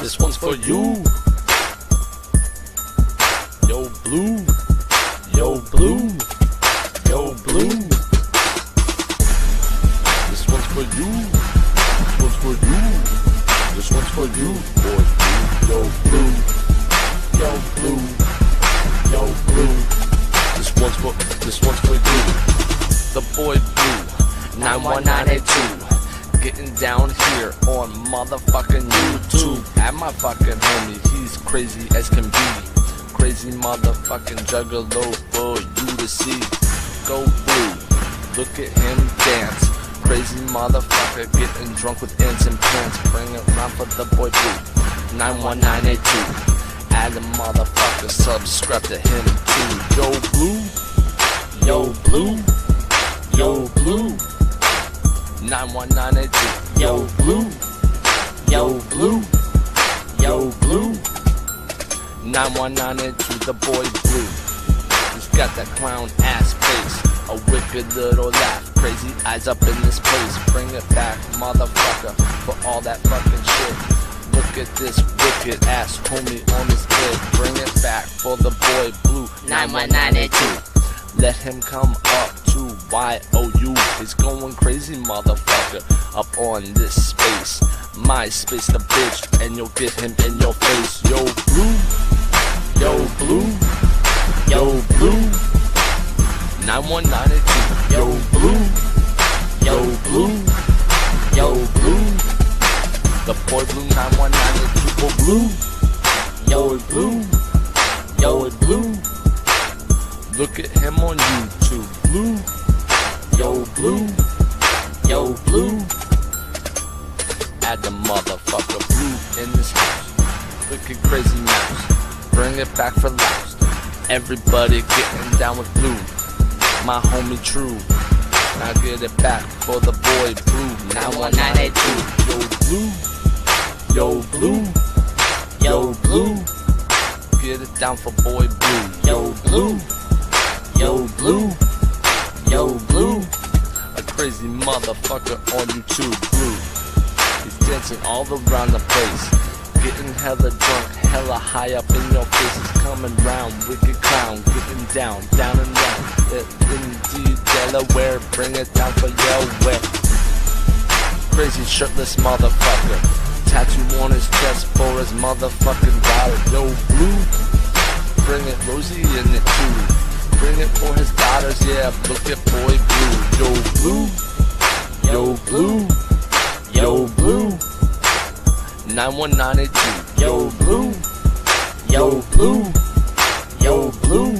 This one's for you. Yo, Blue. Yo, Blue. Yo, Blue. This one's for you. This one's for you. This one's for you, boy. Yo, Blue. Yo, Blue. Yo, Blue. This one's for you. The boy Blue. 91982. Getting down here on motherfucking YouTube. At my fucking homie, he's crazy as can be. Crazy motherfucking juggalo for you to see. Go Blue, look at him dance. Crazy motherfucker getting drunk with ants and pants. Bring it round for the boy Blue. 91982. Add a motherfucker, subscribe to him too. Yo Blue, yo Blue, yo Blue. 91982. Yo Blue, yo Blue, yo Blue. 91982. The boy Blue. He's got that clown ass face, a wicked little laugh, crazy eyes up in this place. Bring it back, motherfucker, for all that fucking shit. Look at this wicked ass homie on his head. Bring it back for the boy Blue. 91982. Let him come up to YOU. He's going crazy, motherfucker, up on this space. My space, the bitch, and you'll get him in your face. Yo Blue, yo Blue, yo Blue. 91982. Yo Blue, yo Blue, yo Blue. The boy Blue. 91982. Oh Blue, yo Blue, yo Blue. Look at him on YouTube. Blue, yo Blue, yo Blue. Add the motherfucker Blue in this house. Wicked crazy mouse. Bring it back for laughs. Everybody getting down with Blue. My homie True. Now get it back for the boy Blue. 91982. Yo Blue, yo Blue, yo Blue. Get it down for boy Blue. Yo Blue, yo Blue, yo Blue. A crazy motherfucker on YouTube. Blue. He's dancing all around the place. Getting hella drunk, hella high up in your face. He's coming round, wicked clown. Getting down, down and round. Indeed, Delaware, bring it down for your way. Crazy shirtless motherfucker. Tattoo on his chest for his motherfucking daughter. Yo Blue, bring it Rosie in it too. Bring it for his daughters, yeah, look at boy Blue. Yo Blue, yo Blue, yo Blue. 91982. Yo Blue, yo Blue, yo Blue.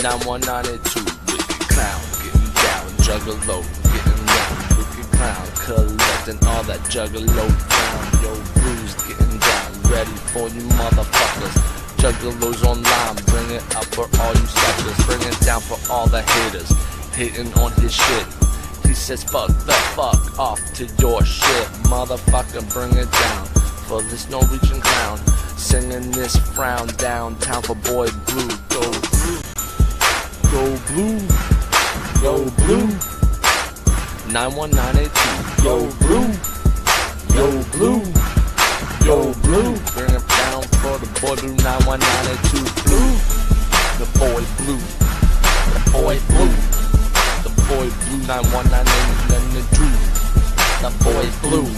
91982. Wicked clown, getting down, juggalo, getting round. Wicked clown, collecting all that juggalo crown. Yo Blue's getting down, ready for you motherfuckers. Juggalos online, bring it up for all you suckers. Bring it down for all the haters, hating on his shit. He says fuck the fuck off to your shit. Motherfucker, bring it down for this Norwegian clown. Singing this frown downtown for boy Blue. Go Blue, go Blue, go Blue. 91982. Yo Blue, yo Blue, yo Blue. Bring it down for the boy Blue. 91982. Blue, the boy Blue, the boy Blue, the boy Blue. 91982. The boy Blue,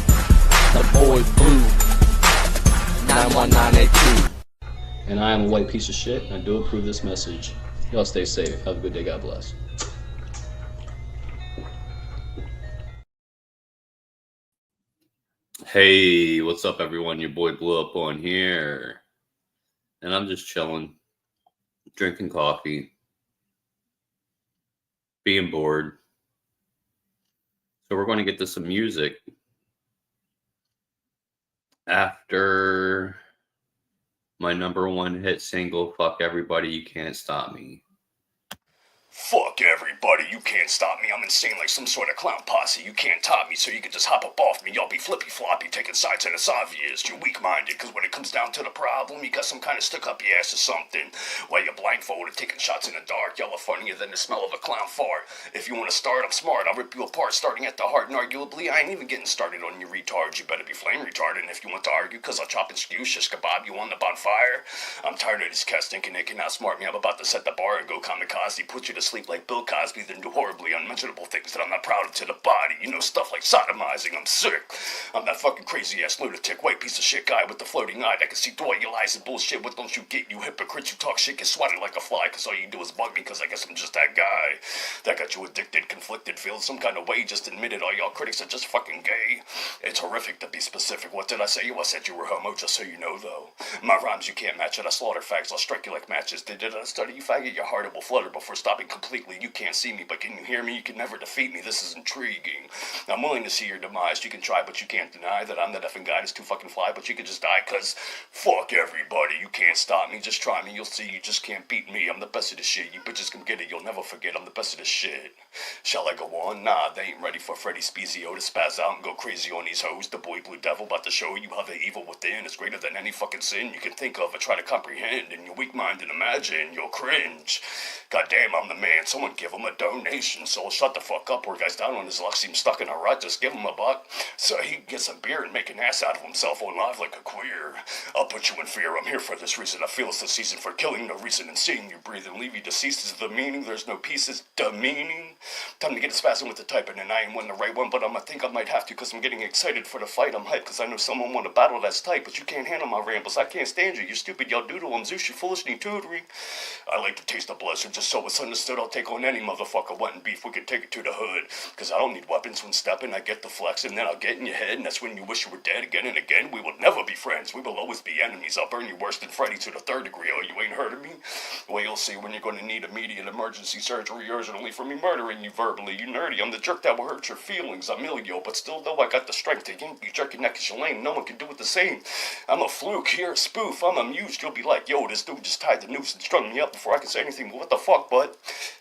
the boy Blue. 91982. And I am a white piece of shit, and I do approve this message. Y'all stay safe. Have a good day. God bless. Hey, what's up, everyone? Your boy Blew Up on here. And I'm just chilling, drinking coffee, being bored. So we're going to get to some music after my #1 hit single, Fuck Everybody, You Can't Stop Me. Fuck everybody, you can't stop me. I'm insane like some sort of clown posse. You can't top me, so you can just hop up off me. Y'all be flippy floppy, taking sides, and it's obvious. You're weak minded, cause when it comes down to the problem, you got some kind of stuck up your ass or something. While you're blindfolded, taking shots in the dark. Y'all are funnier than the smell of a clown fart. If you wanna start, I'm smart. I'll rip you apart, starting at the heart, and arguably, I ain't even getting started on you retards. You better be flame retarded if you want to argue, cause I'll chop and skew, shish kebab you on the bonfire. I'm tired of these cats thinking they can outsmart me. I'm about to set the bar and go kamikaze, put you to sleep like Bill Cosby, then do horribly unmentionable things that I'm not proud of to the body. You know, stuff like sodomizing. I'm sick. I'm that fucking crazy ass lunatic, white piece of shit guy with the floating eye that can see through all your lies and bullshit. What don't you get, you hypocrites who talk shit, get swatted like a fly, cause all you do is bug me, cause I guess I'm just that guy. That got you addicted, conflicted, feeling some kind of way, just admit it, all y'all critics are just fucking gay. It's horrific to be specific. What did I say? I said you were homo, just so you know though. My rhymes you can't match it, I slaughter facts, I'll strike you like matches. Did I study you faggot? Your heart will flutter before stopping completely. You can't see me, but can you hear me? You can never defeat me. This is intriguing. I'm willing to see your demise. You can try, but you can't deny that I'm that effing guy that's too fucking fly, but you can just die, cause fuck everybody. You can't stop me. Just try me. You'll see. You just can't beat me. I'm the best of this shit. You bitches can get it. You'll never forget. I'm the best of this shit. Shall I go on? Nah, they ain't ready for Freddy Spezio to spaz out and go crazy on these hoes. The boy Blue Devil about to show you how the evil within is greater than any fucking sin you can think of or try to comprehend. And your weak mind and imagine, you'll cringe. Goddamn, I'm the man. Someone give him a donation. So shut the fuck up. Poor guy's down on his luck. Seems stuck in a rut. Just give him a buck so he can get some beer and make an ass out of himself on live like a queer. I'll put you in fear. I'm here for this reason. I feel it's the season for killing. No reason in seeing you breathe and leave you deceased is the meaning. There's no pieces. Demeaning. Time to get spasm with the typing, and I ain't one the right one, but I think I might have to, cause I'm getting excited for the fight. I'm hyped cause I know someone want to battle that's tight, but you can't handle my rambles. I can't stand you. You're stupid. Y'all doodle. I'm Zeus. You foolish. Need tutoring. I like to taste the blood, so just so it's understood, I'll take on any motherfucker wanting beef. We can take it to the hood, cause I don't need weapons when stepping. I get the flex, and then I'll get in your head, and that's when you wish you were dead again and again. We will never be friends. We will always be enemies. I'll burn you worse than Freddy to the third degree. Oh, you ain't heard of me? Well, you'll see when you're going to need immediate emergency surgery urgently for me murdering you verbally. You nerdy. I'm the jerk that will hurt your feelings. I'm Emilio, but still though I got the strength to yank you, jerk your neck as your lame. No one can do it the same. I'm a fluke. You're a spoof. I'm amused. You'll be like, yo, this dude just tied the noose and strung me up before I can say anything. But what the fuck, bud?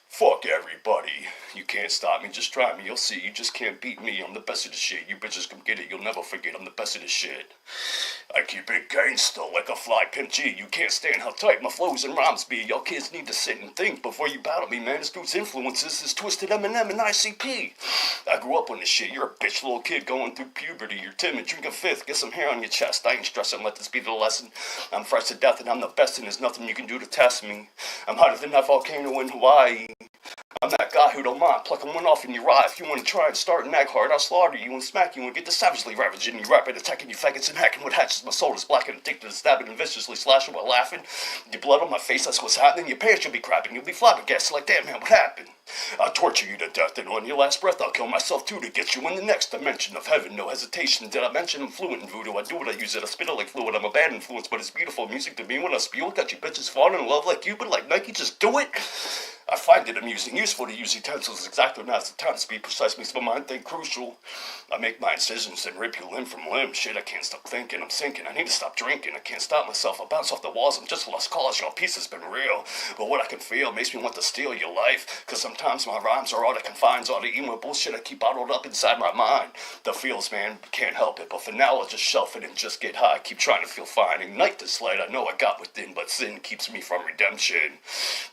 Fuck everybody. You can't stop me. Just try me. You'll see. You just can't beat me. I'm the best of the shit. You bitches come get it. You'll never forget. I'm the best of the shit. I keep it gangsta like a fly Pimp G. You can't stand how tight my flows and rhymes be. Y'all kids need to sit and think before you battle me, man. This dude's influences is Twisted Eminem and ICP. I grew up on this shit. You're a bitch little kid going through puberty. You're timid. Drink a fifth. Get some hair on your chest. I ain't stressing. Let this be the lesson. I'm fresh to death and I'm the best and there's nothing you can do to test me. I'm hotter than that volcano in Hawaii. I'm that guy who don't mind plucking one off in your eye. If you want to try and start and act hard, I'll slaughter you and smack you and get the savagely ravaging you rapid, attacking you faggots and hacking what hatches my soul is black and addicted to stabbing and viciously slashing while laughing. Your blood on my face, that's what's happening. Your pants you'll be crapping, you'll be flabbergasted like, damn man, what happened? I'll torture you to death and on your last breath I'll kill myself too to get you in the next dimension of heaven. No hesitation. Did I mention I'm fluent in voodoo? I do what I use it. I spit it like fluid. I'm a bad influence, but it's beautiful music to me when I spew it. Got you bitches falling in love like you, but like Nike, just do it. I find it amusing, useful to use utensils exactly now's the time to be precise, makes my mind think crucial. I make my incisions and rip you limb from limb. Shit, I can't stop thinking, I'm sinking, I need to stop drinking, I can't stop myself, I bounce off the walls, I'm just a lost cause, y'all peace has been real. But what I can feel makes me want to steal your life, cause sometimes my rhymes are all that confines all the emo bullshit I keep bottled up inside my mind. The feels, man, can't help it, but for now I'll just shelf it and just get high, keep trying to feel fine. Ignite this light I know I got within, but sin keeps me from redemption.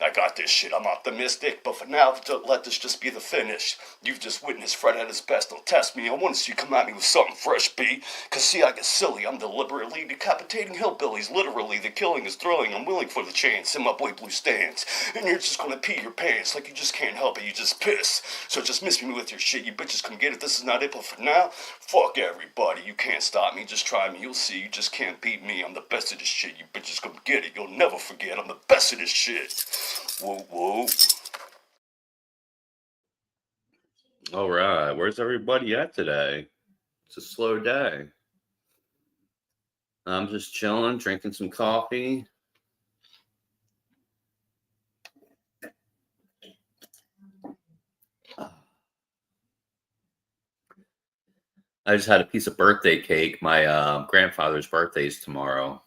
I got this shit, I'm optimistic, but for now, let this just be the finish. You've just witnessed Fred at his best. Don't test me. I want to see you come at me with something fresh, B. Cause see, I get silly. I'm deliberately decapitating hillbillies. Literally, the killing is thrilling. I'm willing for the chance in my boy Blue stance. And you're just gonna pee your pants like you just can't help it. You just piss. So just miss me with your shit. You bitches come get it. This is not it, but for now, fuck everybody. You can't stop me. Just try me. You'll see. You just can't beat me. I'm the best of this shit. You bitches come get it. You'll never forget. I'm the best of this shit. Whoa, whoa. All right, where's everybody at today? It's a slow day. I'm just chilling, drinking some coffee. I just had a piece of birthday cake. My grandfather's birthday is tomorrow,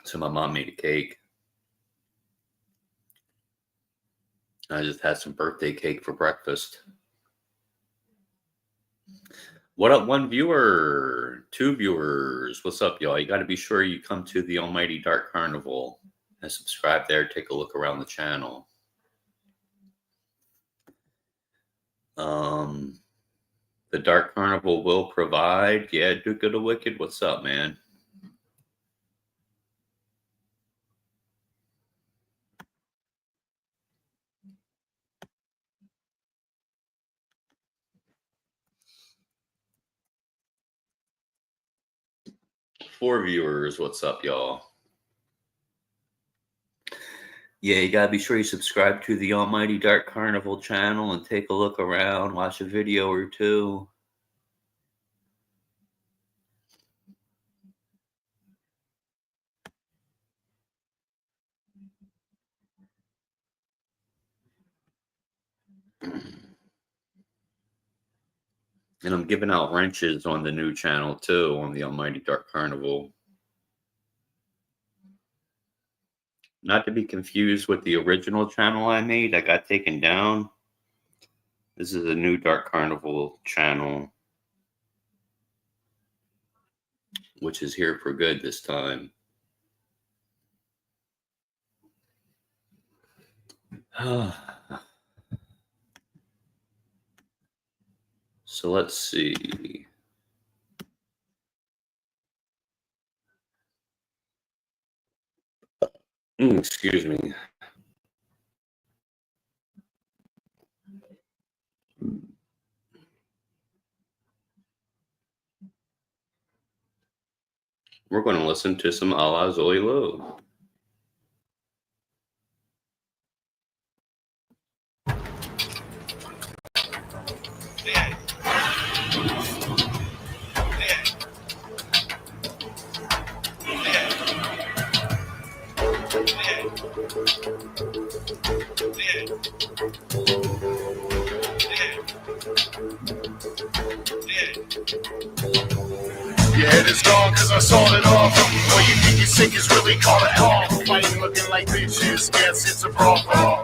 so my mom made a cake. I just had some birthday cake for breakfast. What up, one viewer? Two viewers. What's up, y'all? You got to be sure you come to the Almighty Dark Carnival and subscribe there. Take a look around the channel. The Dark Carnival will provide. Yeah, Duke of the Wicked. What's up, man? Four viewers. What's up, y'all? Yeah, you gotta be sure you subscribe to the Almighty Dark Carnival channel and take a look around, watch a video or two. And I'm giving out wrenches on the new channel too, on the Almighty Dark Carnival. Not to be confused with the original channel I made. I got taken down. This is a new Dark Carnival channel, which is here for good this time. So let's see. Excuse me. We're going to listen to some a la Zoe Lowe. Your head is gone cause I sawed it off. All you think you sick is really called it off. Fighting looking like bitches, guess it's a brawl. Well,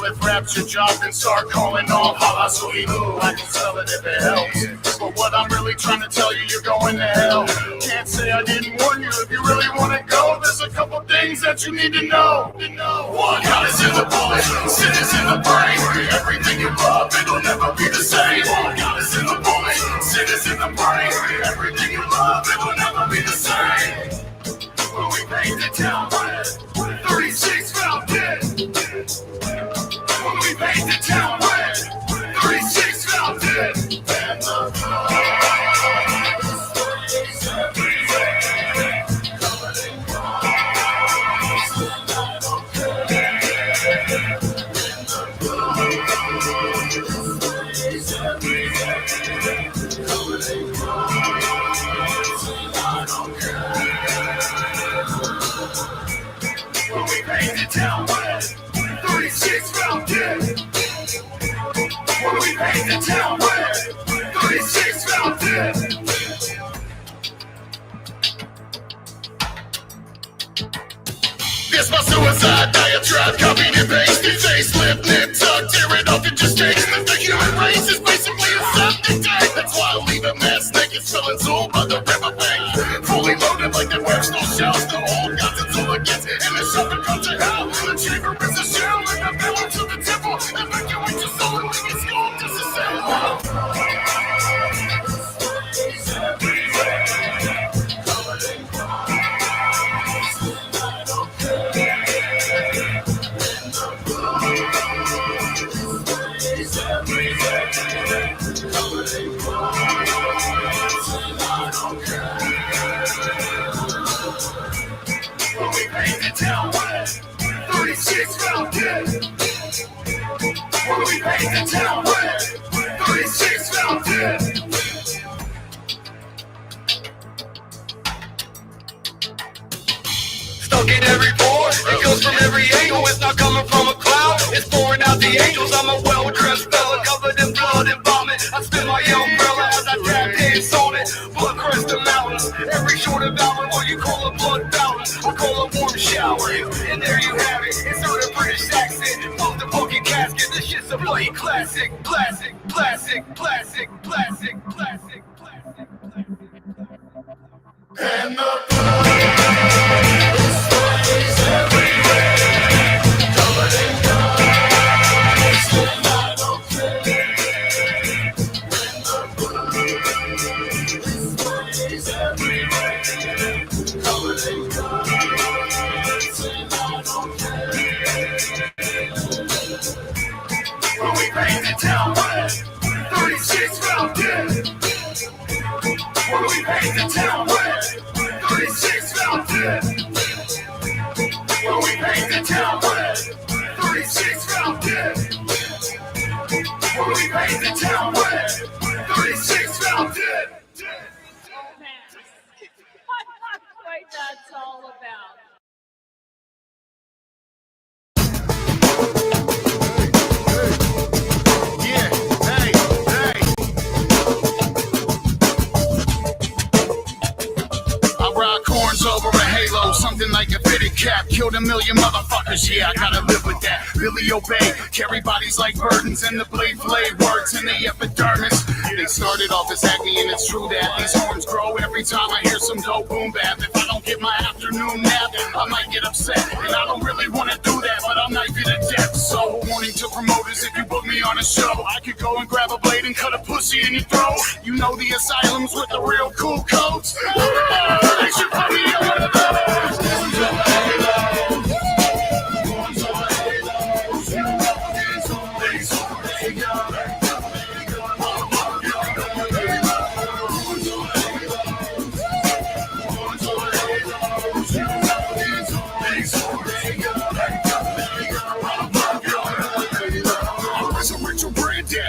if rap's your job, then start calling off. Holla, sweet ooh, I can tell it if it helps. But what I'm really trying to tell you, you're going to hell. Can't say I didn't warn you. If you really want to go, there's a couple things that you need to know. One, God is in the bullet, sin is in the brain. Everything you love, it'll never be the same. One, God is in the bullet, sin is in the brain. Everything you love, it will never be the same. When we paint the town red, 36 found dead. When we paint the town red, 36 found dead. And the blood stays everywhere, covered in cross, and I don't care. And the blood stays everywhere, covered in cross, and I don't care. When we paint the town red, 36 found dead. When we paint the town red, 36 found dead. This my suicide diatribe, copied and pasted. Facelift, nip tuck, tear it off and just taste it. The human race is basically a septic tank. That's why I leave a mess naked, spilling soul by the riverbank. Fully loaded like the Webster shells, the old gods and all against it. And the shopping culture hell. The chamber is a shell, and the balance of the temple. Evacuate your soul and leave it skull disassembled. Everywhere, covered in cross, and I don't care. And the blood stays everywhere, covered in cross, and I don't care. When we paint the town red, 36 found dead. When we paint the town red, 36 found dead. Stuck in every pore, it goes from every angle. It's not coming from a cloud, it's pouring out the angels. I'm a well-dressed fella, covered in blood and vomit. I spin my umbrella as I tap dance on it. Blood crest the mountains, every short of hour, what you call a blood fountain, I call a warm shower. And there you have it, insert a British accent, blow the fucking casket. to play classic, classic, classic, classic, classic, classic, classic. And the police stays everywhere, covered in guns, and I don't care. When the police stays everywhere, covered in guns, and I don't care. When we paint the town red, 36 found dead. When we paint the town red, 36 found dead. When we paint the town red, 36 found dead. When we paint the town red, 36 found dead. What that's all about. Yeah, hey, hey. I ride corns over a halo, something like a fitted cap. Killed a million motherfuckers, yeah, I gotta live with that. Billy Obey, carry bodies like burdens, and the blade words in the epidermis. They started off as acne, and it's true that these horns grow every time I hear some dope boom bap. If I don't get my afternoon nap, I might get upset, and I don't really want to do that, but I'll knife you to death. So, warning to promoters, if you book me on a show, I could go and grab a blade and cut a pussy in your throat. You know the asylums with the real cool coats. They should put me on one of those. Horns over halos. Horns over halos. You know these horns. They go.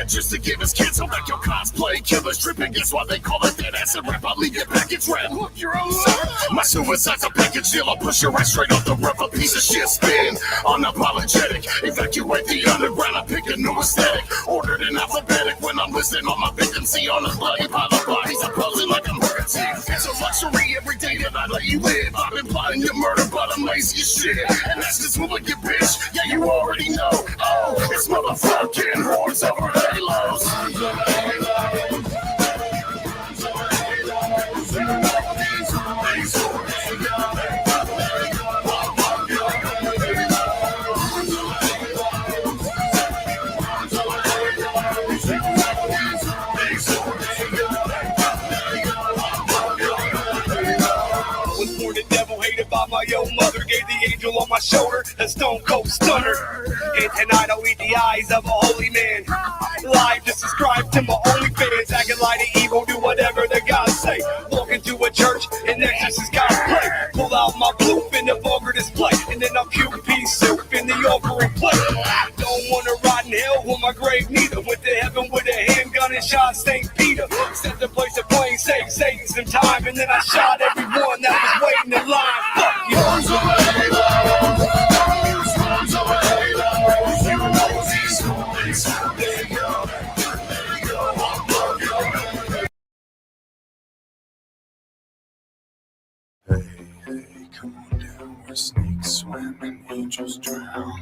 Just to give his kids a like your cosplay killers tripping. Guess why they call it that acid rap? I'll leave your package red. Look, you're alive. My suicide's a package deal. I'll push your ass straight off the roof. A piece of shit spin. Unapologetic. Evacuate the underground. I pick a new aesthetic. Ordered in alphabetic. When I'm listing all my victims, see on a bloody pile of bodies. I'm posing like I'm hurting. It's a luxury every day that I let you live. I've been plotting your murder, but I'm lazy as shit. And that's just hooligan bitch. Yeah, you already know. Oh, it's motherfucking horns over halos. Horns over halos. Horns over halos. You know these horns. They go. My own mother gave the angel on my shoulder a stone cold stunner. And tonight I'll eat the eyes of a holy man. Live to subscribe to my OnlyFans. Acting like the evil, do whatever the gods say. Walk into a church and exorcist cosplay. Pull out my bloof in the vulgar display. And then I'll cube pea soup in the offering plate. Don't wanna rot in hell with my grave neither. Went to heaven with a handgun and shot St. Peter. Set the place of plain sake, Satan some time. And then I shot everyone that was waiting in line. Fuck you. Horns over halos. Horns over halos. You know these horns. They go. They go. Hey, come on down where snakes swim and angels drown.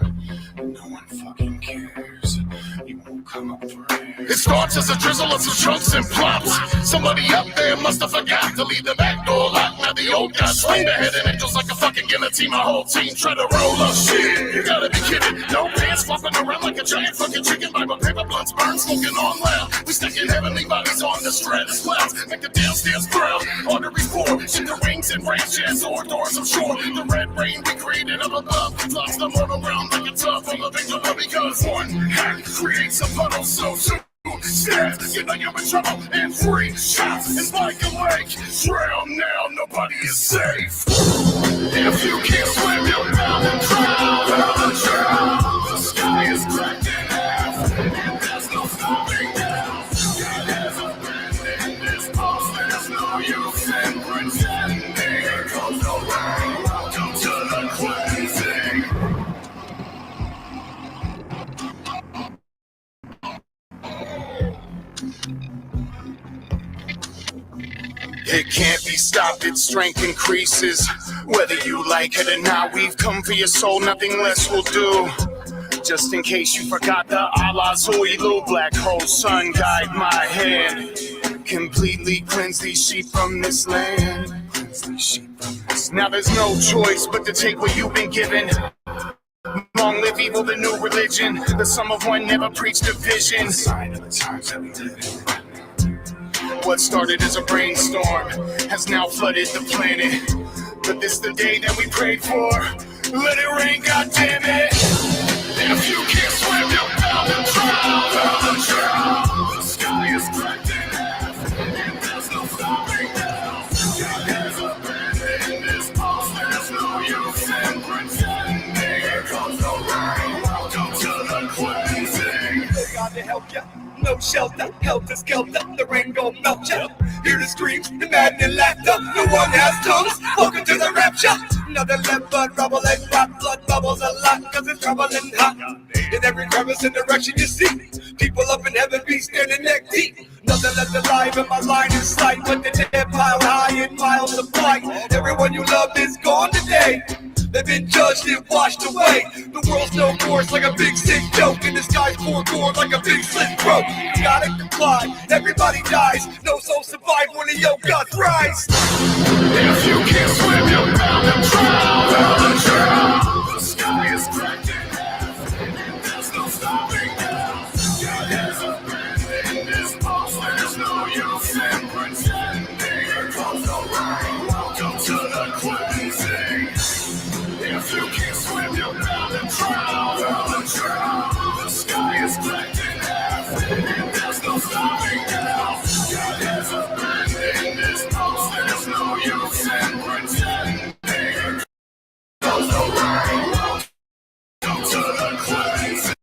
No one fucking cares. You won't come up for air. It starts as a drizzle of some chunks and plops. Somebody up there must have forgot to leave the back door locked. Now the old guy swing the head and angels like a fucking guillotine. My whole team try to roll up shit. You gotta be kidding. No pants flopping around like a giant fucking chicken. Bible paper blunts burn, smoking on loud. We stacking heavenly bodies on the stratus clouds. Make the downstairs crowd. Arteries pour into rings and branches or doors of shore. The red rain we created up above floods the mortal realm like a tub full of victim. Because one hack creates a puddle, so two stabs, you know you're in trouble, and 3 shots is like a lake. Drown now, nobody is safe. If you can't swim, you're bound and drown. The sky is cracked in half, and there's no stopping now. God has abandoned this post, there's no use in pretending. Here comes the rain, welcome to the cleansing. It can't be stopped, its strength increases. Whether you like it or not, we've come for your soul, nothing less will do. Just in case you forgot the Allah Zoilu, black hole sun guide my hand. Completely cleanse these sheep from this land. Now there's no choice but to take what you've been given. Long live evil, the new religion. The sum of one never preached division. What started as a brainstorm has now flooded the planet. But this the day that we prayed for. Let it rain, goddammit. If you can't swim, you're bound and drown. The sky is cracked in half, and there's no stopping now. There's a bend in this pulse, there's no use in pretending. Here comes the rain, welcome to the cleansing. God to help ya, no shelter, helter skelter, the rain gon' melt ya. Hear the screams, the maddening and laughter, no one has tongues, welcome to the rapture. Another left blood rubble and rock blood bubbles a lot, cause it's troubling hot. In every crevice and direction you see, people up in heaven be standing neck deep. Nothing left alive in my line of sight, but the dead piled high in miles of flight. Everyone you loved is gone today. They've been judged and washed away. The world's no more, it's like a big sick joke. And the sky's poured gourd like a big slit throat. You gotta comply, everybody dies. No soul survive when the yoke gods rise. If you can't swim, you're bound to drown. The sky is cracked in half, and there's no stopping now. There's a bend in this pulse, there's no use in pretending. Here comes the rain, welcome to the cleansing. If you can't swim, you're bound to drown. The sky is cracked in half, and there's no stopping now. There's a bend in this pulse, there's no use in pretending. Here comes the rain, welcome to the cleansing.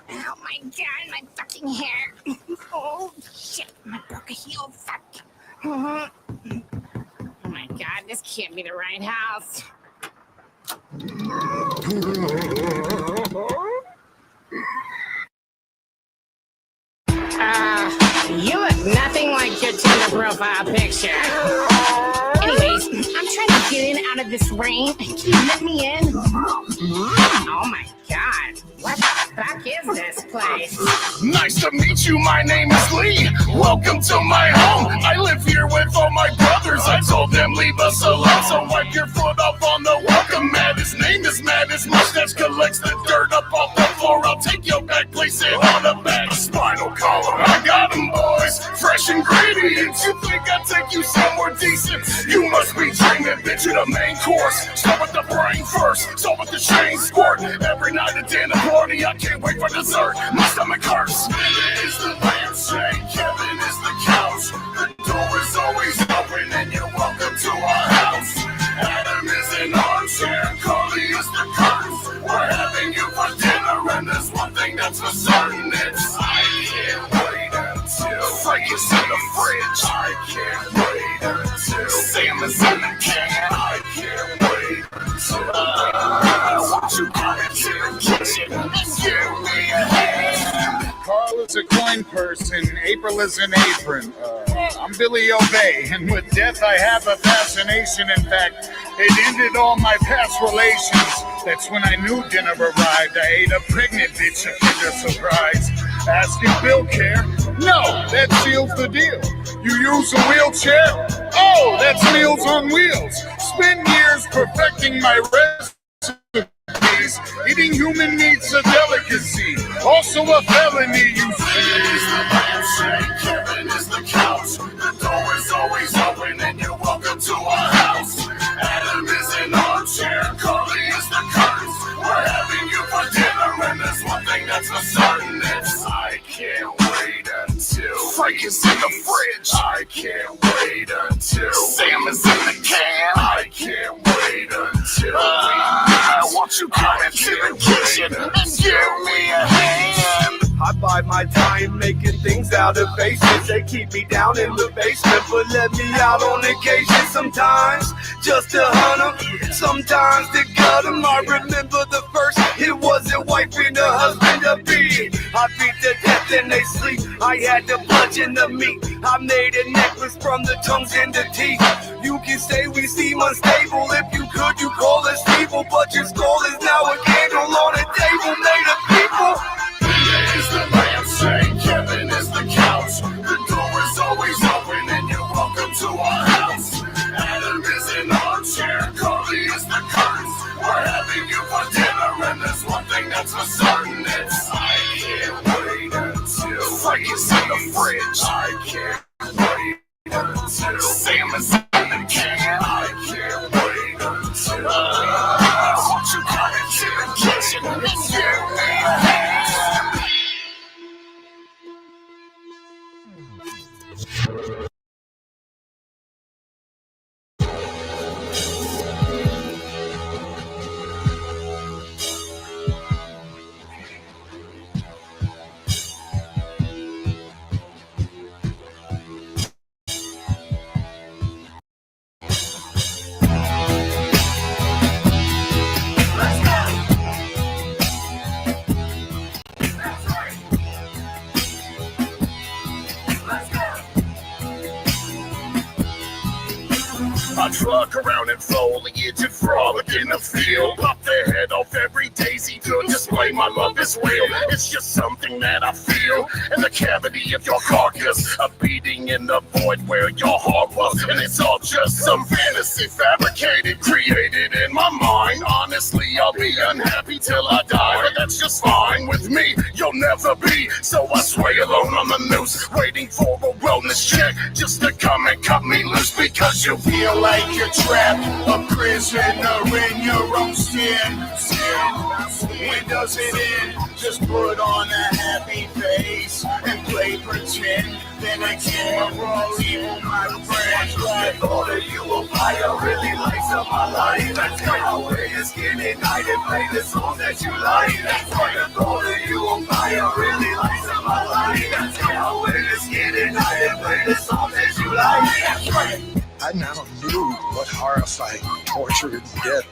Oh my god, my fucking hair. Oh shit, I broke a heel, fuck. Oh my god, this can't be the right house. You look nothing like your Tinder profile picture. Anyways, I'm trying to get in out of this rain. Can you let me in? Oh my god, what the fuck is this place? Nice to meet you, my name is Lee. Welcome to my home. I live here with all my brothers. I told them leave us alone, so wipe your foot up on the welcome mat. His name is Matt, his mustache collects the dirt up off the floor. I'll take your back, place it on the back. Spinal column, I got them boys, fresh ingredients. You think I'd take you somewhere decent? You must be dreaming, bitch, you're the main course. Start with the brain first, start with the chain squirt. Every night at dinner party, I can't wait for dessert. My stomach hurts. It is the lampshade, Kevin is the couch. The door is always open and you're welcome to our house. Adam is an armchair, Carly is the curtains. We're having you for dinner and there's one thing that's for certain. It's I can't wait until Frank is in the fridge. I can't wait until Sam is in the can. I can't wait until won't you come into the kitchen and give me a hand? Carl is a coin person, April is an apron. I'm Billy Obey, and with death I have a fascination. In fact, it ended all my past relations. That's when I knew dinner arrived. I ate a pregnant bitch, a Kinder Surprise. Ask if Bill care? No, that seals the deal. You use a wheelchair? Oh, that's Meals on Wheels. Spend years perfecting my recipes. Eating human meat's a delicacy, also a felony, you see. Kevin is the couch. The door is always open and you're welcome to our house. Adam is an armchair, Carly is the curtains. We're having you for dinner and there's one thing that's for certain. It's I can't wait until Frank is in the fridge. I can't wait until Sam is in the can. I can't wait until won't you come into the kitchen and give me a hand? I bide my time making things out of faces. They keep me down in the basement, but let me out on occasion. Sometimes just to hunt them, sometimes to gut them. I remember the first, it wasn't wifing a husband to be. I beat the death and they sleep. I had to bludgeon the meat. I made a necklace from the tongues and the teeth. You can say we seem unstable. If you could, you call us evil. But your skull is now a candle on a table made of people. Leah is the lampshade, Kevin is the couch. The door is always open and you're welcome to our house. Adam is an armchair, Carly is the curtains. We're having you for dinner and there's one thing that's for certain. It's I can't wait until Frankie's in the fridge. I can't wait until Sam is in the can. I can't wait until what you got into the kitchen and it's you. I truck around in foliage and frolic in the field. Pop the head off every daisy to display my love is real. It's just something that I feel in the cavity of your carcass, a beating in the void where your heart was. And it's all just some fantasy fabricated, created in my mind. Honestly, I'll be unhappy till I die, but that's just fine with me. You'll never be, so I sway alone on the noose, waiting for a wellness check just to come and cut me loose. Because you feel like you're trapped, a prisoner in your own skin. When does it end? Just put on a happy face and play pretend. Then again, we're all evil, my friend. I thought of you a fire really lights up my life. That's how it is getting night and play the songs that you like. That's why I thought of you a fire really lights up my life. That's how it is getting night and play the songs that you like. That's right. I now knew what horrifying torture and death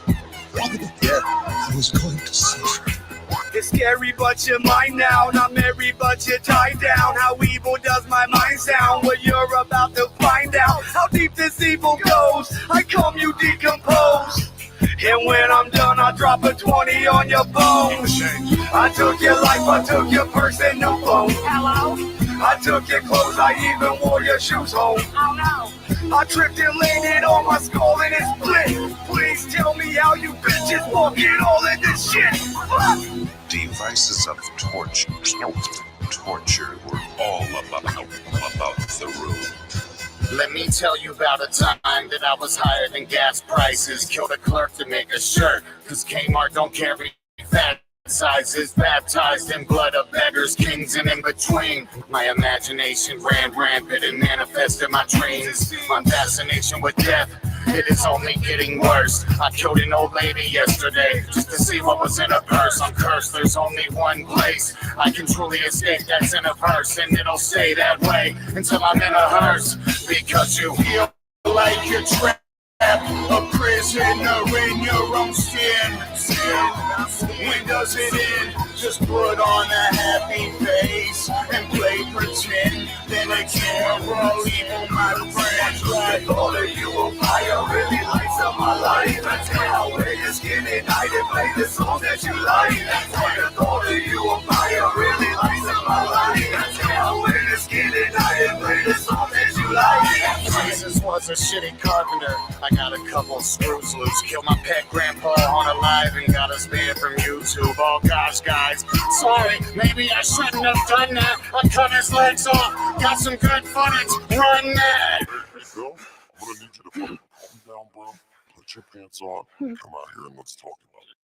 I was going to suffer. It's scary, but you're mine now. Not merry, but you're tied down. How evil does my mind sound? Well, you're about to find out how deep this evil goes. I come, you decompose. And when I'm done, I drop a 20 on your bones. I took your life, I took your purse and no phone. Hello? I took your clothes, I even wore your shoes home. Oh no. I tripped and landed on my skull and it's split. Please tell me how you bitches walking all in this shit. Fuck. Devices of torture were all about the room. Let me tell you about a time that I was higher than gas prices. Killed a clerk to make a shirt, cause Kmart don't carry fat sizes. Baptized in blood of beggars, kings, and in between. My imagination ran rampant and manifested my dreams. My fascination with death, it is only getting worse. I killed an old lady yesterday just to see what was in her purse. I'm cursed, there's only one place I can truly escape, that's in a purse. And it'll stay that way until I'm in a hearse. Because you feel like you're trapped, a prisoner in your own skin. When does it end? Just put on a happy face and play pretend. Then again, we're all evil, my friend. I thought of you a fire really lights up my life. That's how it is getting night and play the songs that you like. That's why I thought of you a fire really lights up my life. That's how it is getting night and play the songs that you like. Jesus was a shitty carpenter. I got a couple screws loose. Killed my pet grandpa on a live and got us banned from YouTube. Oh gosh, guys, sorry, maybe I shouldn't have done that. I cut his legs off. Got some good footage. Run that. Hey, Phil, I'm gonna need you to fucking calm down, bro. Put your pants on. Come out here and let's talk about it.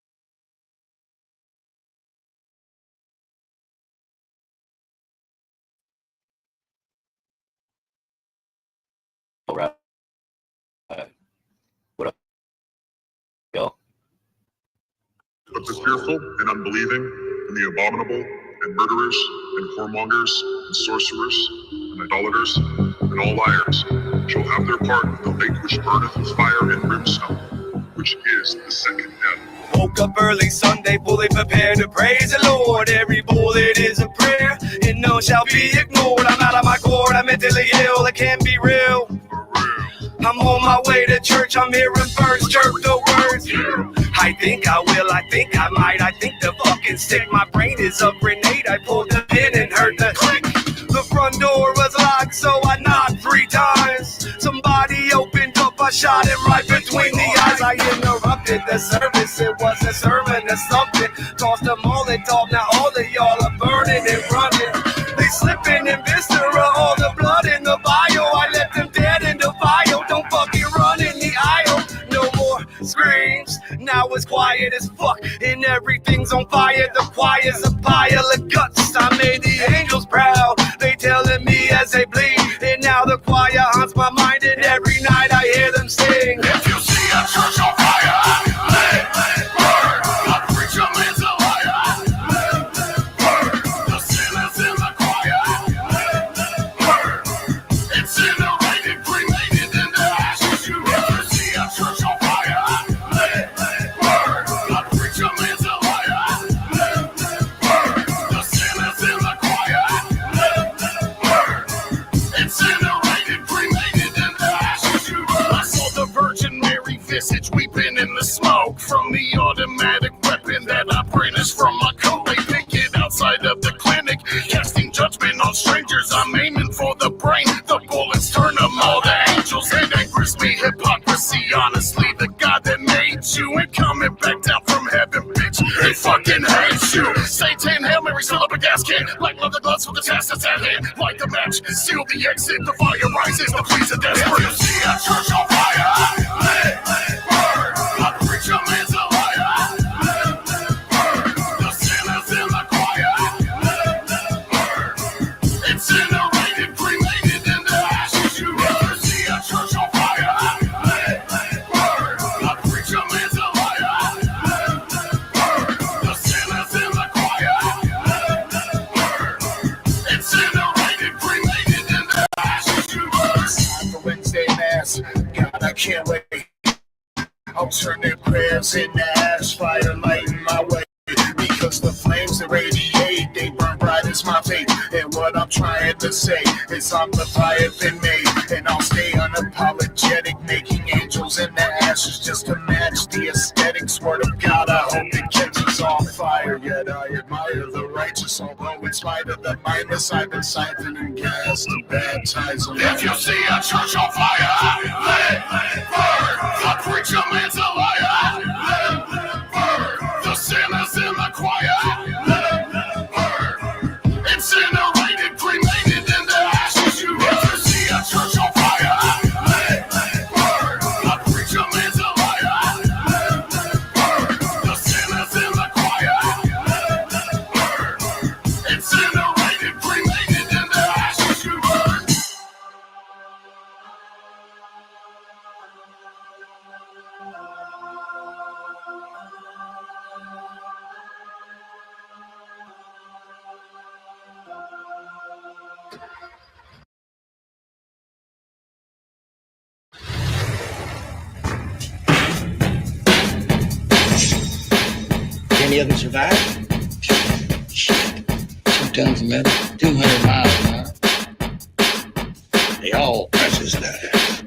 All right. What up, yo? But the fearful and unbelieving, and the abominable, and murderers, and whoremongers, and sorcerers, and idolaters, and all liars shall have their part in the lake which burneth with fire and brimstone. which is the second death. Woke up early Sunday, fully prepared to praise the Lord. Every bullet is a prayer, and none shall be ignored. I'm out of my gourd, I'm mentally ill, it can't be real. I'm on my way to church, I'm hearing birds chirp the words. I think I will, I think I might, I think the fucking stick. My brain is a grenade, I pulled the pin and heard the click. The front door was locked, so I knocked 3 times. Somebody opened up, I shot him right between the eyes. I interrupted the service, it was a sermon or something. Tossed them all and talked, now all of y'all are burning and running. They slipping in viscera, all the blood in the bio. I left them dead in the vial, don't fucking run in the aisle. No more screams, now it's quiet as fuck, and everything's on fire. The choir's a pile of guts, I made the angels proud. They telling me as they bleed, and now the choir haunts my mind, and every night I hear them sing. If you see a church on fire, let it burn. A preacher man's a liar. Let it burn. The sinners in the choir. Let it burn. Incinerated, cremated in the ashes. If you see a church on fire, let it burn. A preacher man's a liar. Let it burn. The sinners in the choir. Let it burn. Incinerated, cremated in the ashes. I saw the Virgin Mary visage weeping in the smoke from the automatic weapon that I brandished from my coat. They pick it outside of the clinic, casting judgment on strangers. I'm aiming for the brain. The bullets turn them all to angels. It angers me, hypocrisy. Honestly, the God that made you ain't coming back down from heaven, bitch. He fucking hates you. Satan, Hail Mary, fill up a gas can. Like leather gloves with the task that's at hand. Light the match, seal the exit. The fire rises, the pleas are desperate. If you see a church on fire, let it burn. A preacher man's a liar. Let it burn. The sinners in the choir. Let it burn. Incinerated, cremated in the ashes. If you see a church on fire, let it burn. A preacher man's a liar. Let it burn. The sinners in the choir. Let it burn. Incinerated, cremated in the ashes. Time for Wednesday Mass. God, I can't wait. I'll turn their prayers into ash, fire lighting my way. Because the flames that radiate, they burn bright as my faith. And what I'm trying to say is I'm the fire been made. And I'll stay unapologetic, making angels in the ashes just to match the aesthetics. Word of God, I hope it catches on fire. Yet I admire the righteous, although in spite of the mindless, I've been siphoning gas to baptize them. If you see a church on fire, let it burn. A preacher man's a liar. Let it burn. The sinners in the choir. Let it burn. Incinerated, cremated in the ashes. If you see a church on fire, let it burn. A preacher man's a liar. Let it burn. The sinners in the choir. Let it burn. Incinerated, cremated in the ashes. You burn. Any of them survive? Shit. 2 tons of metal, 200 miles an hour. They all precious dies.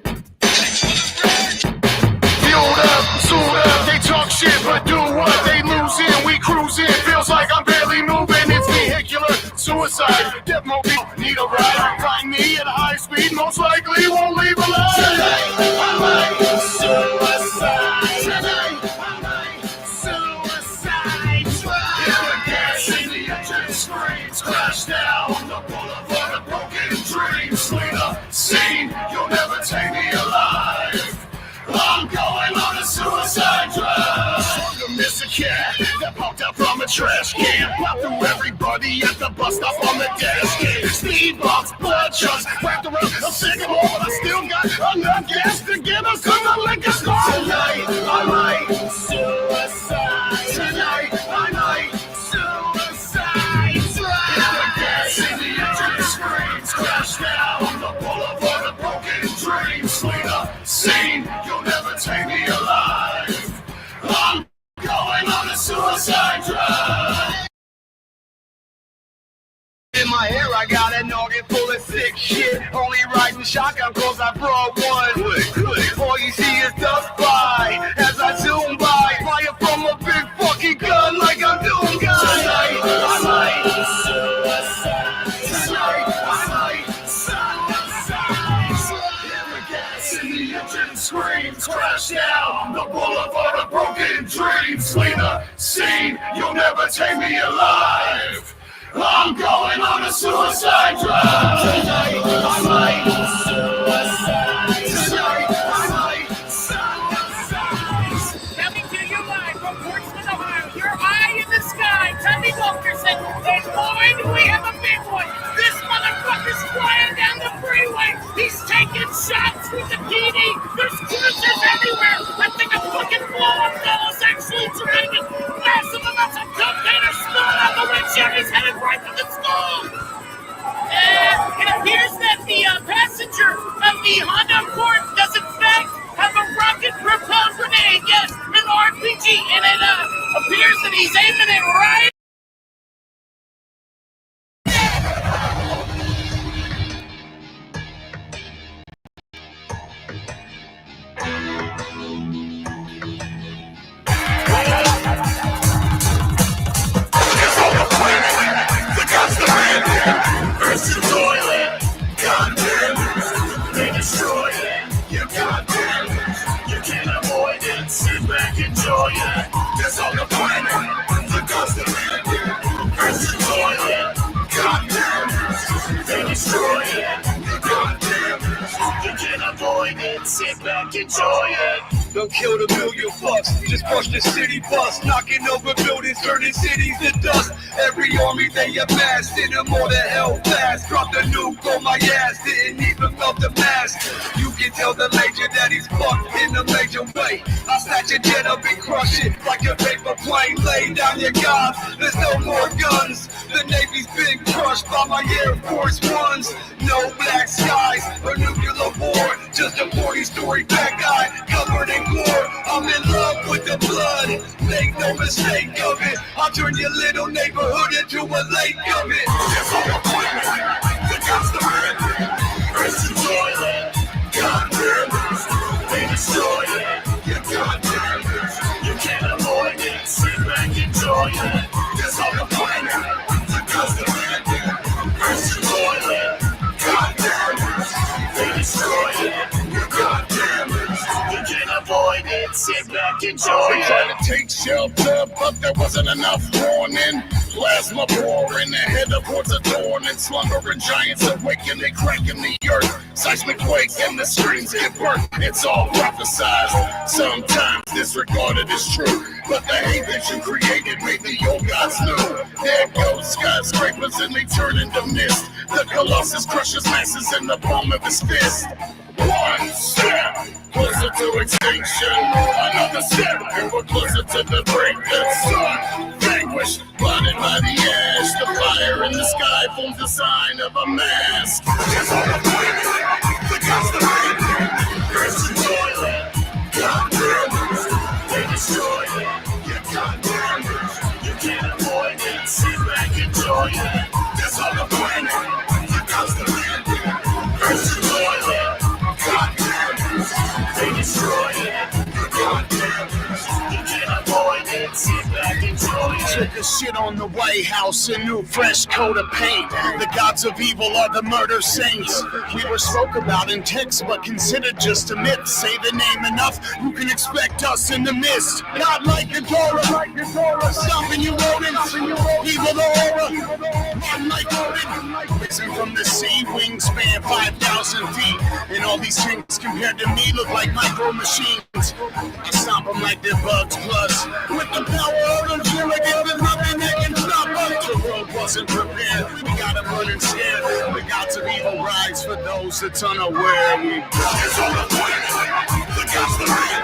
Fueled up, suit up, they talk shit, but do what? They losing, we cruising. Feels like I'm barely moving. It's vehicular suicide. Death mobile, need a ride. Find me at a high speed, most likely won't leave alive. Tonight, I might suicide. Tonight, I might suicide. If the gas in the engine screams, crash down the boulevard of broken dreams. Clean up scene, you'll never take me alive. I'm going on a suicide drive. Swung a missing cat that popped out from a trash can. Popped through everybody at the bus stop on the dash can. Speed bumps, blood chucks, wrapped around a sycamore. But I still got enough gas to get us to the liquor store. Tonight, I might suicide. Tonight, I might suicide drive. If the gas in the engine screams, crash down the boulevard of broken dreams. Clean up scene, you'll never take me alive. a noggin full of sick shit. Only riding shotgun cause I brought one. All you see is dust fly as I zoom by. Fire from a big fucking gun like I'm doing guys. Tonight I might suicide. Tonight I might suicide. The gas in the engine screams, crash down the boulevard of broken dreams. Flee the scene, you'll never take me alive. I'm going on a suicide drive. Tonight I might suicide. Tonight I might suicide. Coming to you live from Portsmouth, Ohio, your eye in the sky, Tommy Wilkerson, and boy, do we have a big one. This motherfucker's flying down the freeway. He's taking shots with the PD. There's cruisers everywhere. I think a fucking blow-up fellow's actually driving massive amounts of cocaine or spilling out the windshield. He's headed right for the school. It appears that the passenger of the Honda Accord does in fact have a rocket-propelled grenade. Yes, an RPG, and it appears that he's aiming it right. First the toilet, goddamn it, they destroy it. You goddamn it, you can't avoid it. Sit back, enjoy it. That's all the planet, the dust of it. First the toilet, goddamn it, they destroy it. You goddamn it, you can't avoid it. Sit back, enjoy it. Don't kill the million fucks, just brush the city bus, knocking over buildings, turning cities to dust. Every army they amassed, in them all the hell fast. Dropped a nuke on my ass, didn't even melt the mask. You can tell the major that he's fucked in a major way. I snatch a jet up and crush it like a paper plane. Lay down your guns, there's no more guns. The Navy's been crushed by my Air Force Ones. No black skies or nuclear war, just a 40-story bad guy covered in gore. I'm in love with the blood, make no mistake of it. I'll turn your little neighborhood into a lake of it. It's all the planet, the guns the red, first the toilet, goddamn it, they destroy it. You goddamn it, you can't avoid it. Sit back, enjoy it. It's all the planet, the guns the red, first the toilet, goddamn it, they destroy it. You goddamn it, you can't avoid it. Sit back, enjoy it. Tried to take shelter, but there wasn't enough warning. Plasma pouring, the head of hordes adorning. Slumbering giants awaken, they cracking the earth. Seismic quake and the streams give birth. It's all prophesized, sometimes disregarded as true. But the hate that you created made the old gods new. There goes skyscrapers and they turn into mist. The Colossus crushes masses in the palm of his fist. One step closer to extinction, another step and we're closer to the break. The sun vanquished, blinded by the ash. The fire in the sky forms the sign of a mask. It's all the planet, the gods the red, first the toilet, goddamn it, they destroy it. You goddamn it, you can't avoid it. Sit back, enjoy it. That's all the planet, the gods the red, first the toilet, goddamn it, they destroy it. You goddamn it, you can't avoid it. Sit back, enjoy it. Took a shit on the White House, a new fresh coat of paint. The gods of evil are the murder saints. We were spoke about in text, but considered just a myth. Say the name enough, you can expect us in the mist. Not like Ghidorah, stomping you rodents. Evil the aura, run like Odin. Risen from the sea, wingspan 5,000 feet. And all these things compared to me look like micro machines. I stomp them like they're bugs plus. With the power of the Jericho, there's nothing that can stop us. The world wasn't prepared, we got them running scared. The gods of evil rise for those that's unaware. We It's all the planet, the gods the red,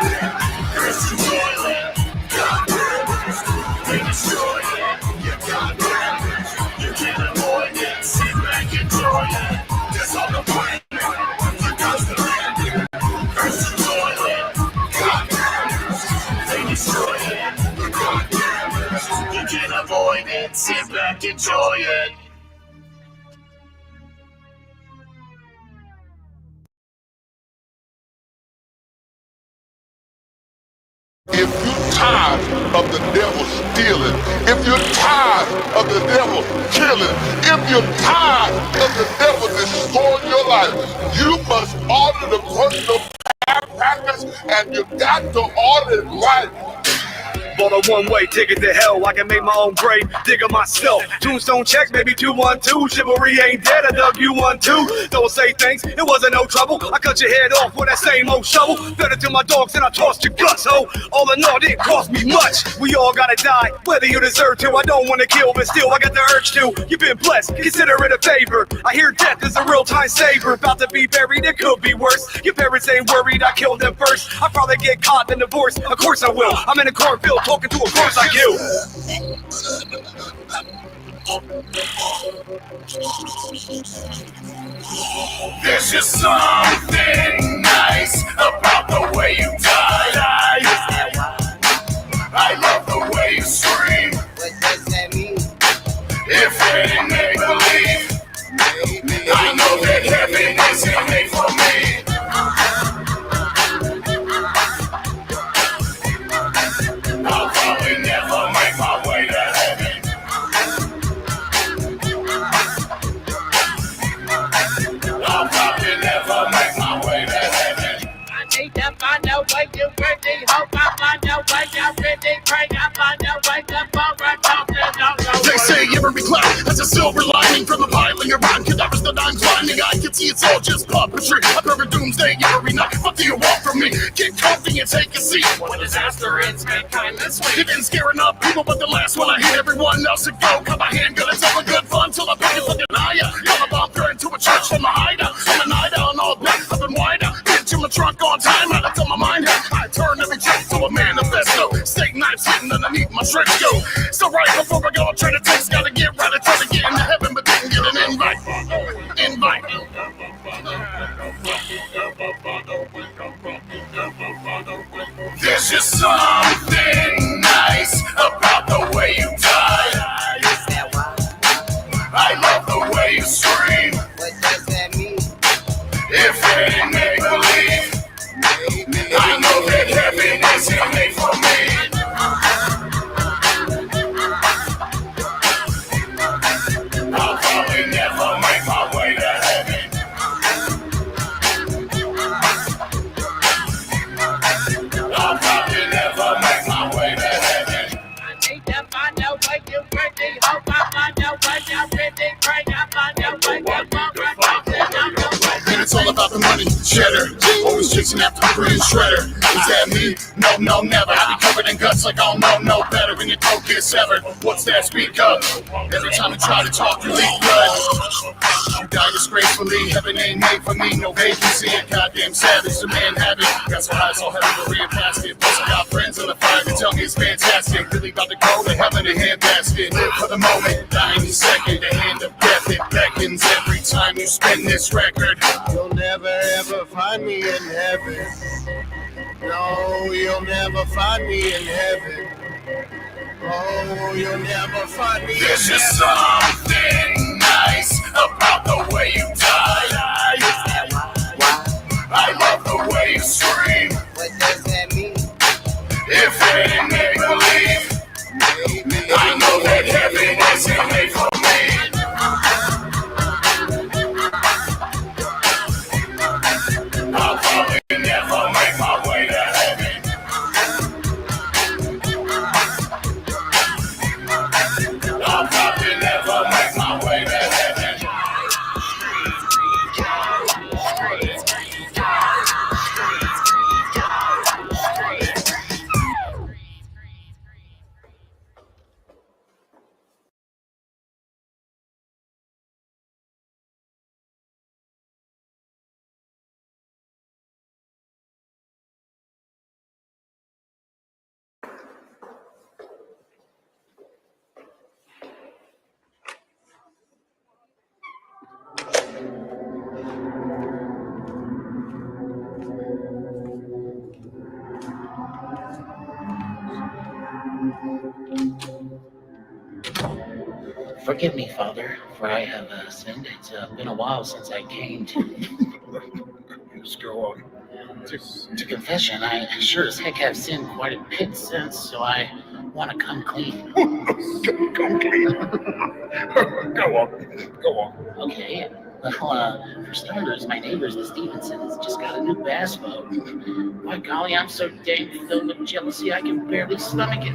first the toilet, goddamn it, they destroy it. You goddamn it, you can't avoid it. Sit back, enjoy it. That's all the planet, the gods the red, first the toilet, goddamn it, they destroy it. You goddamn it, you can't avoid it. Sit back, enjoy it. of the devil stealing, if you're tired of the devil killing, if you're tired of the devil destroying your life, you must order the personal package, and you got to order it right. Bought a one-way ticket to hell. I can make my own grave, dig it myself. Tombstone check, maybe 212. Chivalry ain't dead, I dug you one too. Don't say thanks, it wasn't no trouble. I cut your head off with that same old shovel. Fed it to my dogs and I tossed your guts, ho. All in all, it didn't cost me much. We all gotta die, whether you deserve to. I don't wanna kill, but still I got the urge to. You've been blessed, consider it a favor. I hear death is a real-time saver. About to be buried, it could be worse. Your parents ain't worried, I killed them first. I probably get caught in divorce, of course I will. I'm in a cornfield talking to a corpse like you. There's just something nice about the way you die. I love the way you scream. What does that mean? If it ain't make believe, I know that heaven isn't made for me. I'll probably never make my way to heaven. I'll probably never make my way to heaven. I need to find a way to really hope I find a way to really pray. I find a way to fall right off the They say every cloud has a silver lining. From the piling around cadavers that I'm climbing, I can see it's all just puppetry. I've heard a doomsday every night. What do you want from me? Get comfy and take a seat. What disaster it's mankind, let's wait. You've been scaring up people, but the last one I hit everyone else to go. Cut my handgun, it's all good fun till I pick it for deny ya. Call a bomb threat to a church from a hideout. I'm a night out and all black up and white out. Get to my trunk on time, right until my mind hit. I turn every trick to a manifesto. Steak knives hidden underneath my trench coat. So right before I go, try to text, gotta get right. I try to get into heaven, but didn't get an invite. There's just something nice about the way you die. I love the way you scream. What does that mean? If it ain't make believe, I know that heaven isn't made for me. I'll probably never make my way to heaven. I'll probably never make my way to heaven. I need to find a way to really hope I find a way to really pray. I find a way to fall right off the And it's all about the money, cheddar. Always chasing after the green shredder. Is that me? No, never. I be covered in guts like I don't know no better. When your throat gets severed, what's that? Speak up. Every time you try to talk, you leak blood. You die disgracefully. Heaven ain't made for me. No vacancy. A goddamn savage. The man habit. Got so high, so heavy, but real past it. Plus I got friends in the fire that tell me it's fantastic. Really about to go to heaven in handbasket. Live for the moment. Dying second. The hand of death. It beckons every time you spin this record. You'll never ever find me in heaven. No, you'll never find me in heaven. Oh, you'll never find me in heaven. There's just something nice about the way you die. I love the way you scream. What does that mean? If it ain't make believe, I know that heaven isn't made for me. I'll probably never make my way to heaven. I'll probably never make my way to heaven. Forgive me, Father, for I have sinned. It's been a while since I came to Just go on. confession. I sure as heck have sinned quite a bit since, so I want to come clean. Come clean. Go on. Okay. Well, for starters, my neighbors, the Stevensons, just got a new bass boat. By golly, I'm so dang filled with jealousy, I can barely stomach it.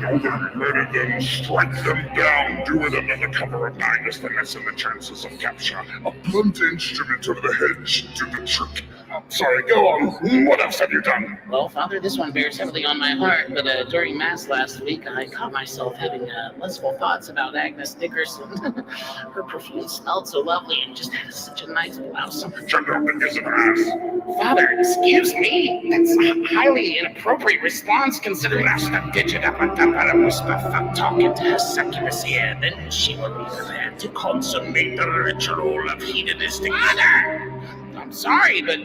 Murder them, strike them down, do it under the cover of night as the lessen the chances of capture. A blunt instrument of the hedge do the trick. Sorry, go on. What else have you done? Well, Father, this one bears heavily on my heart, but during Mass last week, I caught myself having lustful thoughts about Agnes Dickerson. Her perfume smelled so lovely and just had such a nice blouse. Shut up and kiss an ass. Father, excuse me. That's a highly inappropriate response considering I stepped digit up and whisper fuck talk into her succubus ear. Then she will be prepared to consummate the ritual of hedonistic. Father! I'm sorry, but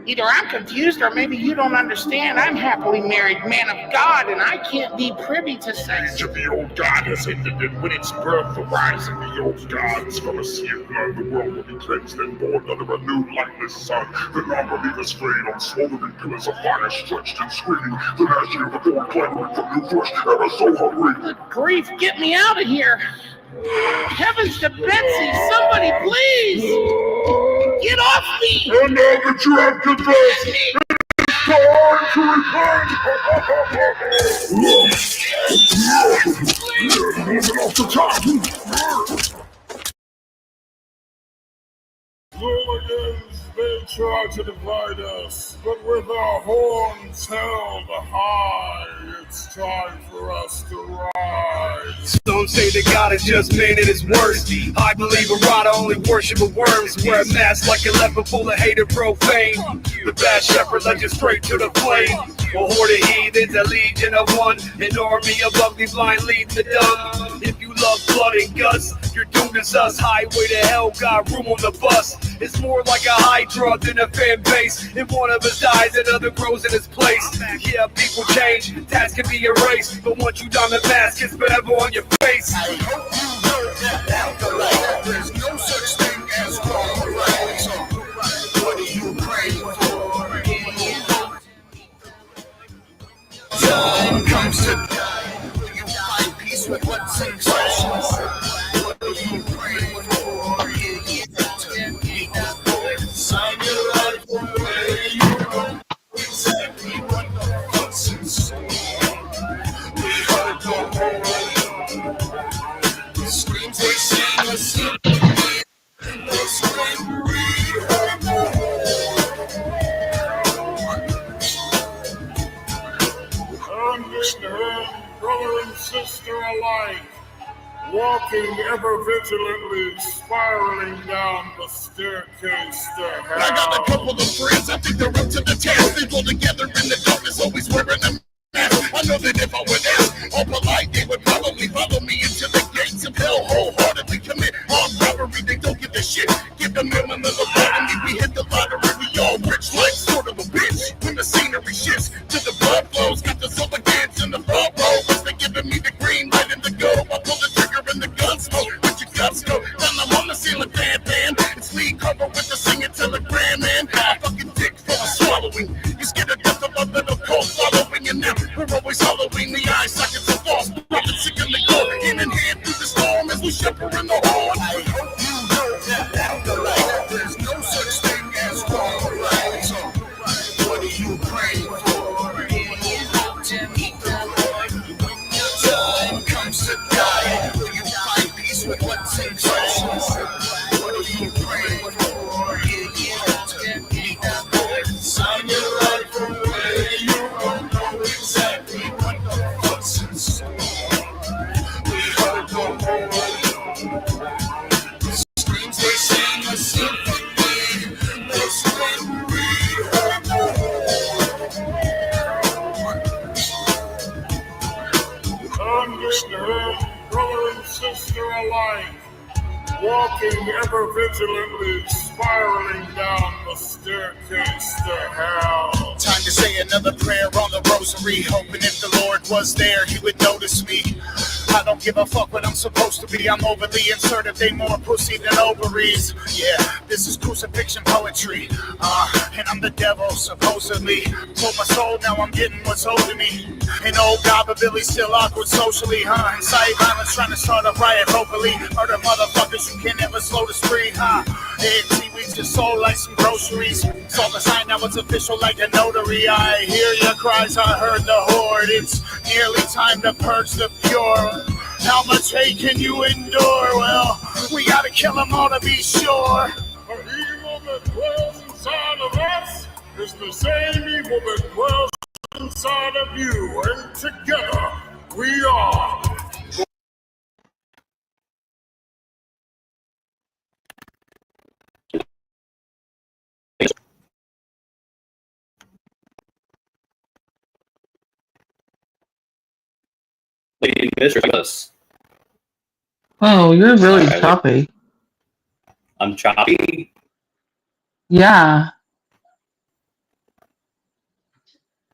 either I'm confused or maybe you don't understand. I'm happily married man of God, and I can't be privy to sex. Age of the old god has ended, and when its birth, the rise of the old gods from a sea of blood, the world will be cleansed and born under a new lightless sun. The non-believers strayed on smoldering pillars of fire, stretched and screaming. The last year of the gold clambering for new flesh, ever so hungry. Good grief, get me out of here! Heavens to Betsy, somebody please! Get off me! And now that you have confessed, it's time to repent! Moving off the top! Hooligans, they try to divide us, but with our horns held high, it's time for us to rise. Some say that God is just man at his worst. I believe a rider only worship of worms. Wear a mask like a leopard full of hate and profane. The bad shepherd led you straight to the flame. A horde of heathens, a legion of one. An army of ugly blind lead the dumb. If you love blood and guts, you're doomed as us. Highway to hell, got room on the bus. It's more like a hydra than a fan base. If one of us dies, another grows in its place. Yeah, people change, tasks can be erased, but once you don the mask, it's forever on your face. I hope you heard that afterlife. There's no such thing as Carnival. So, what are you praying for? Time comes to die. Will you find peace with what's inside? What are you praying for? Sign your life away. You know exactly what the fuck's inside. We heard the whole the screams they sing are simply the scream we heard the whole. Understand, brother and sister alike, walking ever vigilantly, spiraling down the staircase to hell. I got a couple of friends, I think they're up to the task. They go together in the darkness, always wearing them. I know that if I were there, all polite, they would probably follow me into the gates of hell, wholeheartedly commit armed robbery. They don't give a shit. Give the minimum of the bottom. We hit the lottery, we all rich like sort of a bitch. When the scenery shifts to the blood flows, got the silver cans and the front row. Once they giving me the green light and the go, I pull the trigger and the gun smoke. With your guts go, then I'm on the ceiling, fan. It's me cover with the singing telegram, man. I fucking dick for the swallowing. You scared to death of a little cold following, and now we're always hollowing the eye sockets of false prophets in the door, in and hand through the storm as we shepherd in the horn. I hope you know that afterlife, there's no such thing as Carnival. So, what are you praying for? When your time comes to die, will you find peace with what's inside? What are you praying for? Sign your life away. You don't know exactly what the fuck's inside. We heard the whole. The screams they sing are symphony. That's when we heard the whole. Understand, brother and sister alike, walking ever vigilantly, spiraling down the staircase to hell. Time to say another prayer on the rosary, hoping if the Lord was there, he would notice me. I don't give a fuck what I'm supposed to be. I'm overly insertive, they more pussy than ovaries. Yeah, this is crucifixion poetry. And I'm the devil, supposedly. Sold my soul, now I'm getting what's owed to me. And old God, but Billy's still awkward socially, huh? Incite violence, trying to start a riot, hopefully. Murder motherfuckers, you can never slow the spree, huh? AXC weeks your soul like some groceries. Saw the sign, now it's official like a notary. I hear your cries, I heard the horde. It's nearly time to purge the pure. How much hate can you endure? Well, we gotta kill them all to be sure. The evil that dwells inside of us is the same evil that dwells inside of you, and together we are. Lady Mistress. Oh, you're really Sorry, choppy. I'm choppy. Yeah.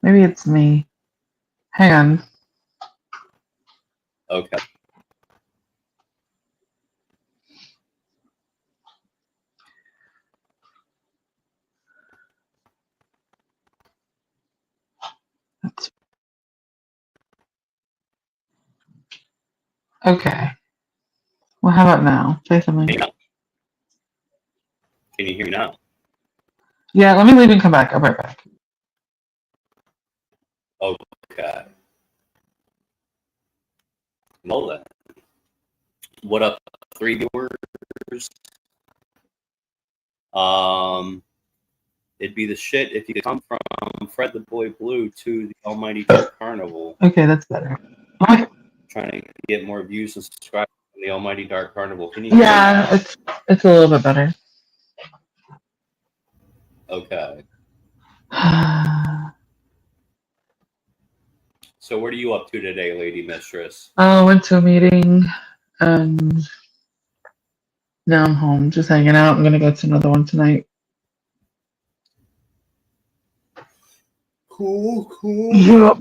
Maybe it's me. Hang on. Okay. Okay. Well, how about now? Say something. Can you hear me now? Yeah, let me leave and come back. I'll be right back. Okay. Well then. What up, 3 viewers? It'd be the shit if you could come from Fred the Boy Blue to the Almighty Dark Carnival. Okay, that's better. Trying to get more views and subscribers on the Almighty Dark Carnival. Can you hear me Yeah, now? it's a little bit better. Okay. So what are you up to today, Lady Mistress? I went to a meeting and now I'm home, just hanging out. I'm gonna go to another one tonight. Cool. Yep.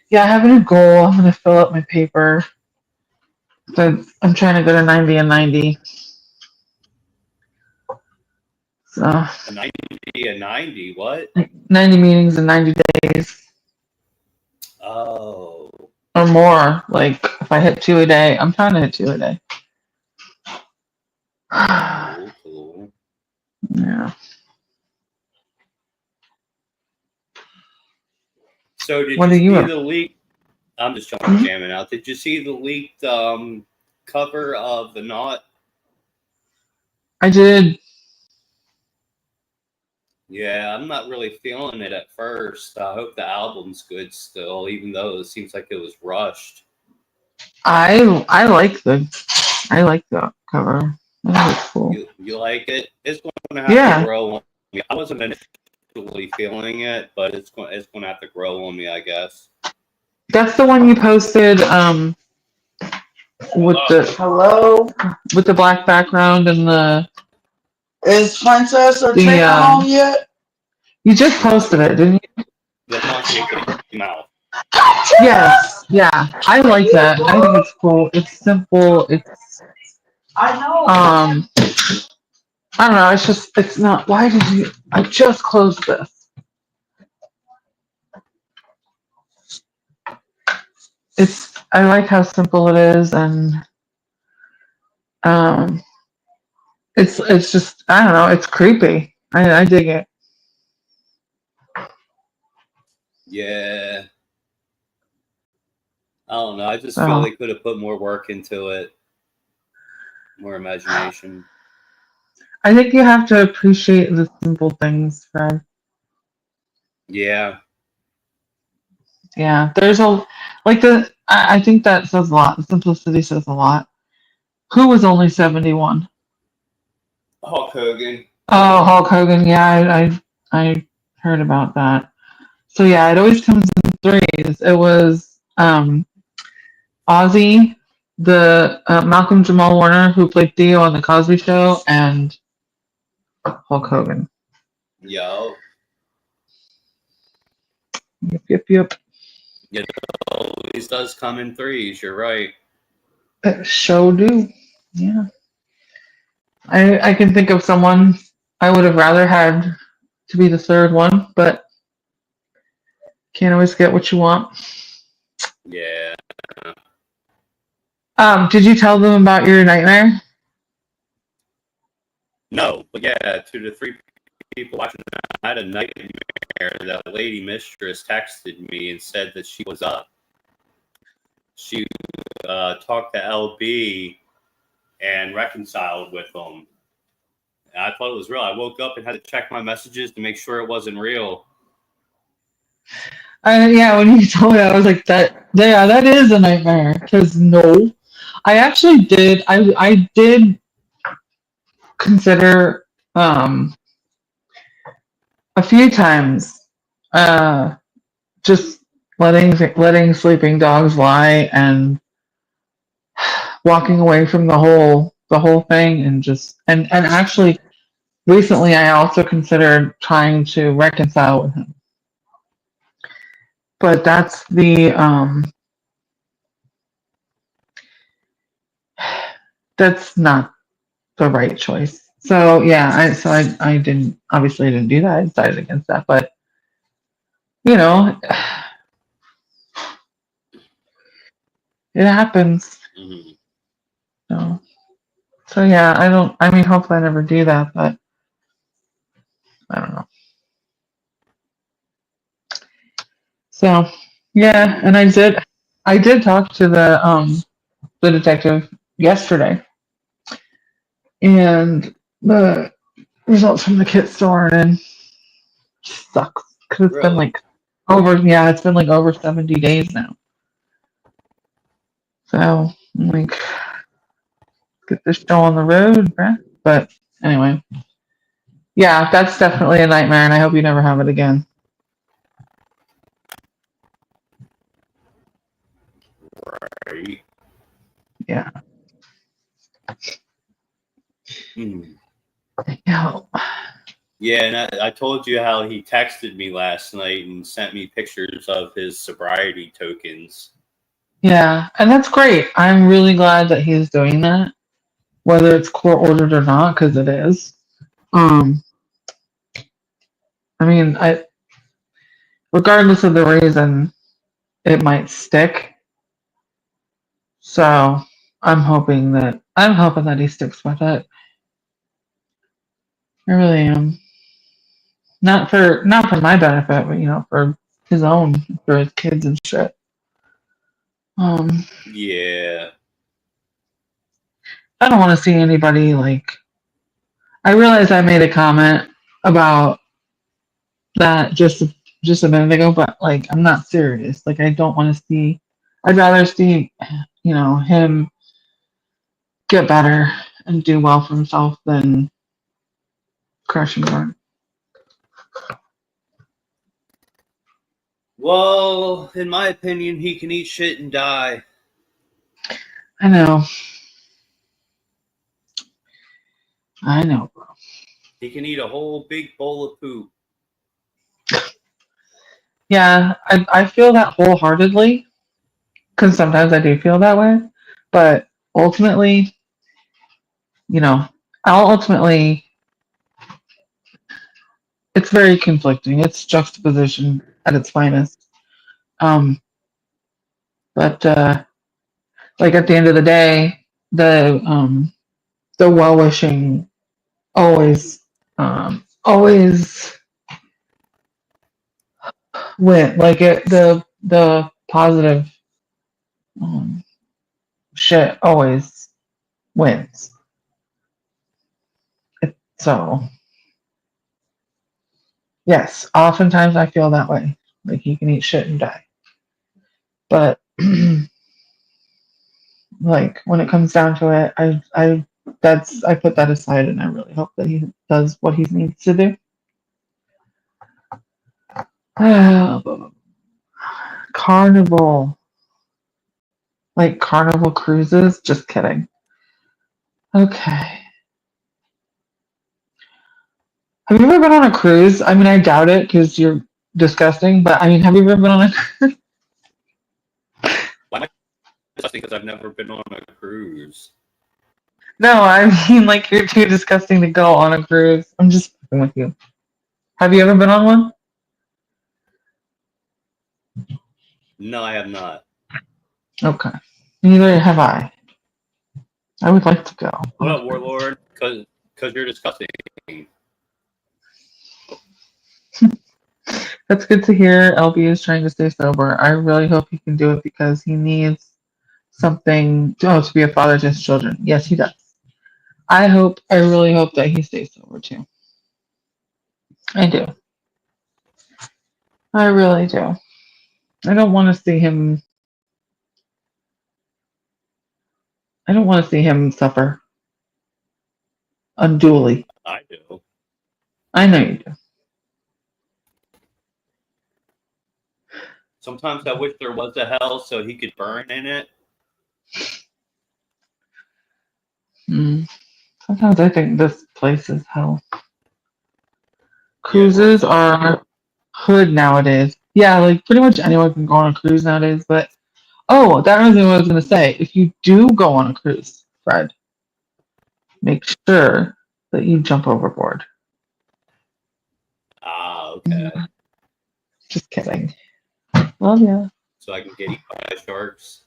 Yeah, I have a new goal. I'm gonna fill out my paper. So I'm trying to go to 90 and 90. So A 90, what? 90 meetings in 90 days. Oh. Or more. Like if I hit 2 a day, I'm trying to hit 2 a day. Cool. Yeah. So did What you are you see up? the leak? I'm just jamming out. Did you see the leaked cover of The Knot? I did. Yeah, I'm not really feeling it at first. I hope the album's good still, even though it seems like it was rushed. I like the cover. I think it's cool. You like it? It's going to have Yeah. to grow on me. I wasn't initially feeling it, but it's going to have to grow on me, I guess. That's the one you posted with the black background and the. Is Princess or Trey home yet? You just posted it, didn't you? The monkey mouth. Yes. Yeah. I like that. I think it's cool. It's simple. It's. I know. I don't know. It's not. Why did you? I just closed this. I like how simple it is, and it's just, I don't know, it's creepy. I dig it. Yeah. I don't know. I just feel they could have put more work into it, more imagination. I think you have to appreciate the simple things, Fred. Yeah. Yeah, there's I think that says a lot. The simplicity says a lot. Who was only 71? Hulk Hogan. Oh, Hulk Hogan. Yeah, I heard about that. So yeah, it always comes in threes. It was Ozzy, the Malcolm Jamal Warner who played Theo on the Cosby Show, and Hulk Hogan. Yo. Yep. It always does come in threes. You're right. Show do. Yeah. I can think of someone I would have rather had to be the third one, but can't always get what you want. Yeah. Did you tell them about your nightmare? No, but yeah, 2 to 3 people watching. I had a nightmare. That lady mistress texted me and said that she was up. She talked to LB and reconciled with him. I thought it was real. I woke up and had to check my messages to make sure it wasn't real. Yeah, when you told me, I was like, that is a nightmare. Because no, I actually did. I did consider a few times just letting sleeping dogs lie and walking away from the whole thing and just and actually recently I also considered trying to reconcile with him. But that's not the right choice. So yeah, I didn't obviously didn't do that. I decided against that, but you know, it happens. Mm-hmm. So yeah, I mean, hopefully I never do that, but I don't know. So yeah, and I did talk to the detective yesterday, and the results from the kit still aren't in. Sucks because it's been Really? like over 70 days now. So I'm like, get this show on the road, bruh. But anyway, yeah, that's definitely a nightmare, and I hope you never have it again. Right. Yeah. Yeah. Yeah, and I told you how he texted me last night and sent me pictures of his sobriety tokens. Yeah, and that's great. I'm really glad that he's doing that, whether it's court ordered or not, because it is. I mean, regardless of the reason, it might stick. So I'm hoping that he sticks with it. I really am. Not for my benefit, but for his own, for his kids and shit. Yeah. I don't want to see anybody I realized I made a comment about that just a minute ago, but I'm not serious. I don't want to see. I'd rather see him get better and do well for himself than crash and burn. Well, in my opinion, he can eat shit and die. I know, bro. He can eat a whole big bowl of poop. Yeah, I feel that wholeheartedly because sometimes I do feel that way, but ultimately, ultimately, it's very conflicting. It's juxtaposition at its finest. But at the end of the day, the well wishing always win. The positive shit always wins. So yes, oftentimes I feel that way. You can eat shit and die. But when it comes down to it, I put that aside, and I really hope that he does what he needs to do. Carnival, Carnival cruises. Just kidding. Okay. Have you ever been on a cruise? I mean, I doubt it because you're disgusting. But I mean, have you ever been on a? disgusting because I've never been on a cruise. No, I mean like you're too disgusting to go on a cruise. I'm just fucking with you. Have you ever been on one? No, I have not. Okay. Neither have I. I would like to go. What up, Warlord? Because you're disgusting. That's good to hear. LB is trying to stay sober. I really hope he can do it because he needs something to be a father to his children. Yes, he does. I really hope that he stays sober too. I do. I really do. I don't want to see him. I don't want to see him suffer unduly. I do. I know you do. Sometimes I wish there was a hell so he could burn in it. Sometimes I think this place is hell. Cruises are hood nowadays. Yeah, like pretty much anyone can go on a cruise nowadays. But that reminds me of what I was gonna say. If you do go on a cruise, Fred, make sure that you jump overboard. Ah, okay. Just kidding. Well, yeah. So I can get eaten by sharks.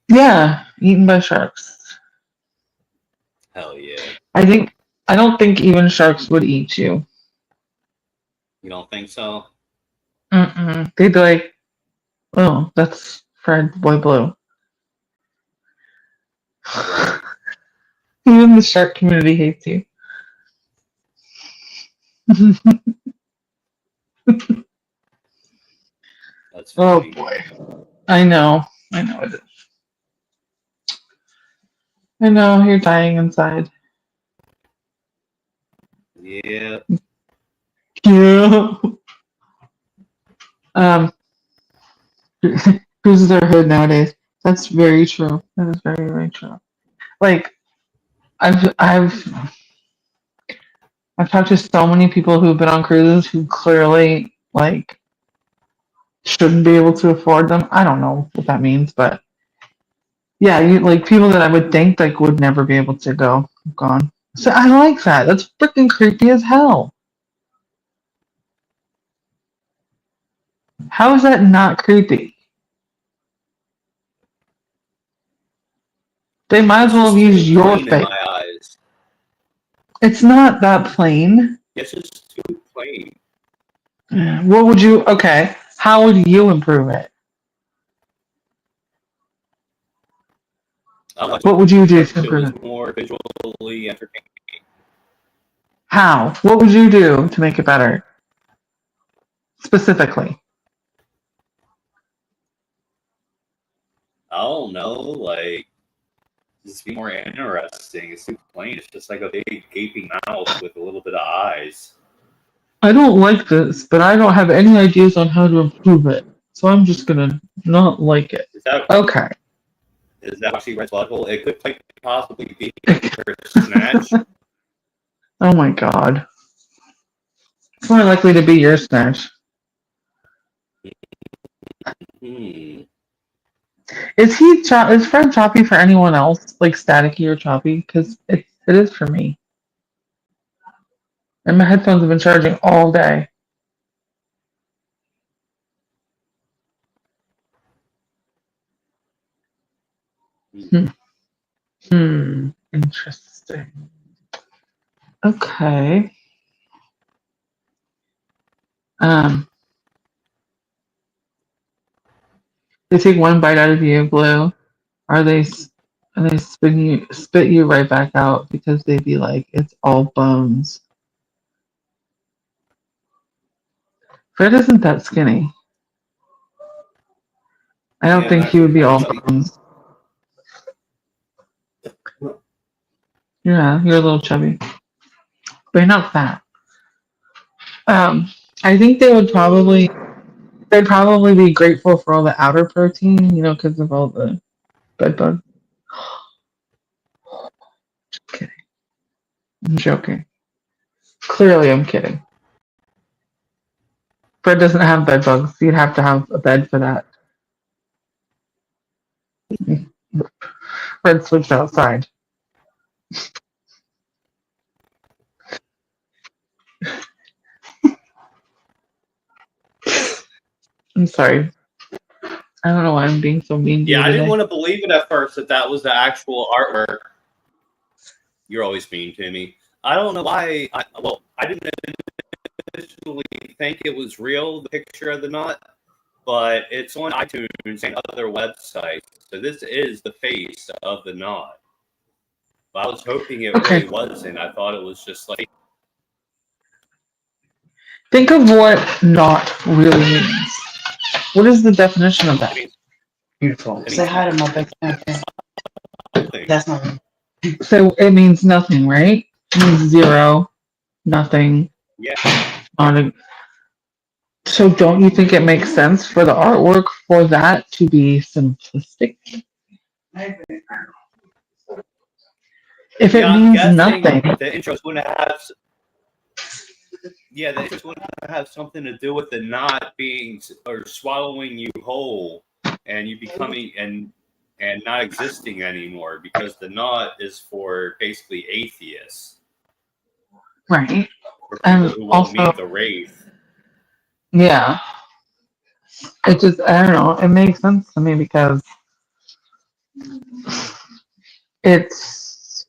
Yeah, eaten by sharks. Hell yeah. I don't think even sharks would eat you. You don't think so? Mm-mm. They'd be like, "Oh, that's Fred Boy Blue." Right. Even the shark community hates you. That's Oh funny. boy. I know it is. I know you're dying inside. Yeah. Yeah. Cruises are hood nowadays. That's very true. That is very, very true. Like, I've talked to so many people who've been on cruises who clearly like shouldn't be able to afford them. I don't know what that means, but yeah, you like people that I would think like would never be able to go have gone. So I like that. That's freaking creepy as hell. How is that not creepy? They might as well have used your Plain in face. my eyes. It's not that plain. It's just too plain. What would you? Okay, how would you improve it? What would you do to It improve was it? more visually entertaining. How? What would you do to make it better? Specifically. I don't know, like, just be more interesting. It's too plain. It's just like a big gaping mouth with a little bit of eyes. I don't like this, but I don't have any ideas on how to improve it. So I'm just gonna not like it. Okay. Is that actually red level? It could possibly be her snatch. Oh my god. It's more likely to be your snatch. Is Fred choppy for anyone else? Like staticky or choppy? Because it is for me. And my headphones have been charging all day. Interesting. Okay. They take one bite out of you, Blue. Are they spit you right back out because they'd be like, it's all bones. Fred isn't that skinny. I don't think he would be all bones. Yeah, you're a little chubby. But you're not fat. I think they'd probably be grateful for all the outer protein, because of all the bed bugs. Just kidding. I'm joking. Clearly, I'm kidding. Fred doesn't have bed bugs. You'd have to have a bed for that. Fred sleeps outside. I'm sorry. I don't know why I'm being so mean to Yeah, you I didn't today. want to believe it at first that was the actual artwork. You're always mean to me. I don't know why. I didn't initially think it was real, the picture of the knot, but it's on iTunes and other websites. So this is the face of the knot. But I was hoping it Okay. really wasn't. I thought it was just like. Think of what not really means. What is the definition of that? Beautiful. Say hi to my best friend. That's not me. So it means nothing, right? It means zero, nothing. Yeah. So don't you think it makes sense for the artwork for that to be simplistic? If it I'm means guessing nothing. the intros wouldn't have. Yeah, the intros wouldn't have something to do with the knot being or swallowing you whole, and you becoming and not existing anymore, because the knot is for basically atheists, Right. for people And who won't also, meet the wraith. yeah. It just, I don't know, it makes sense to me because it's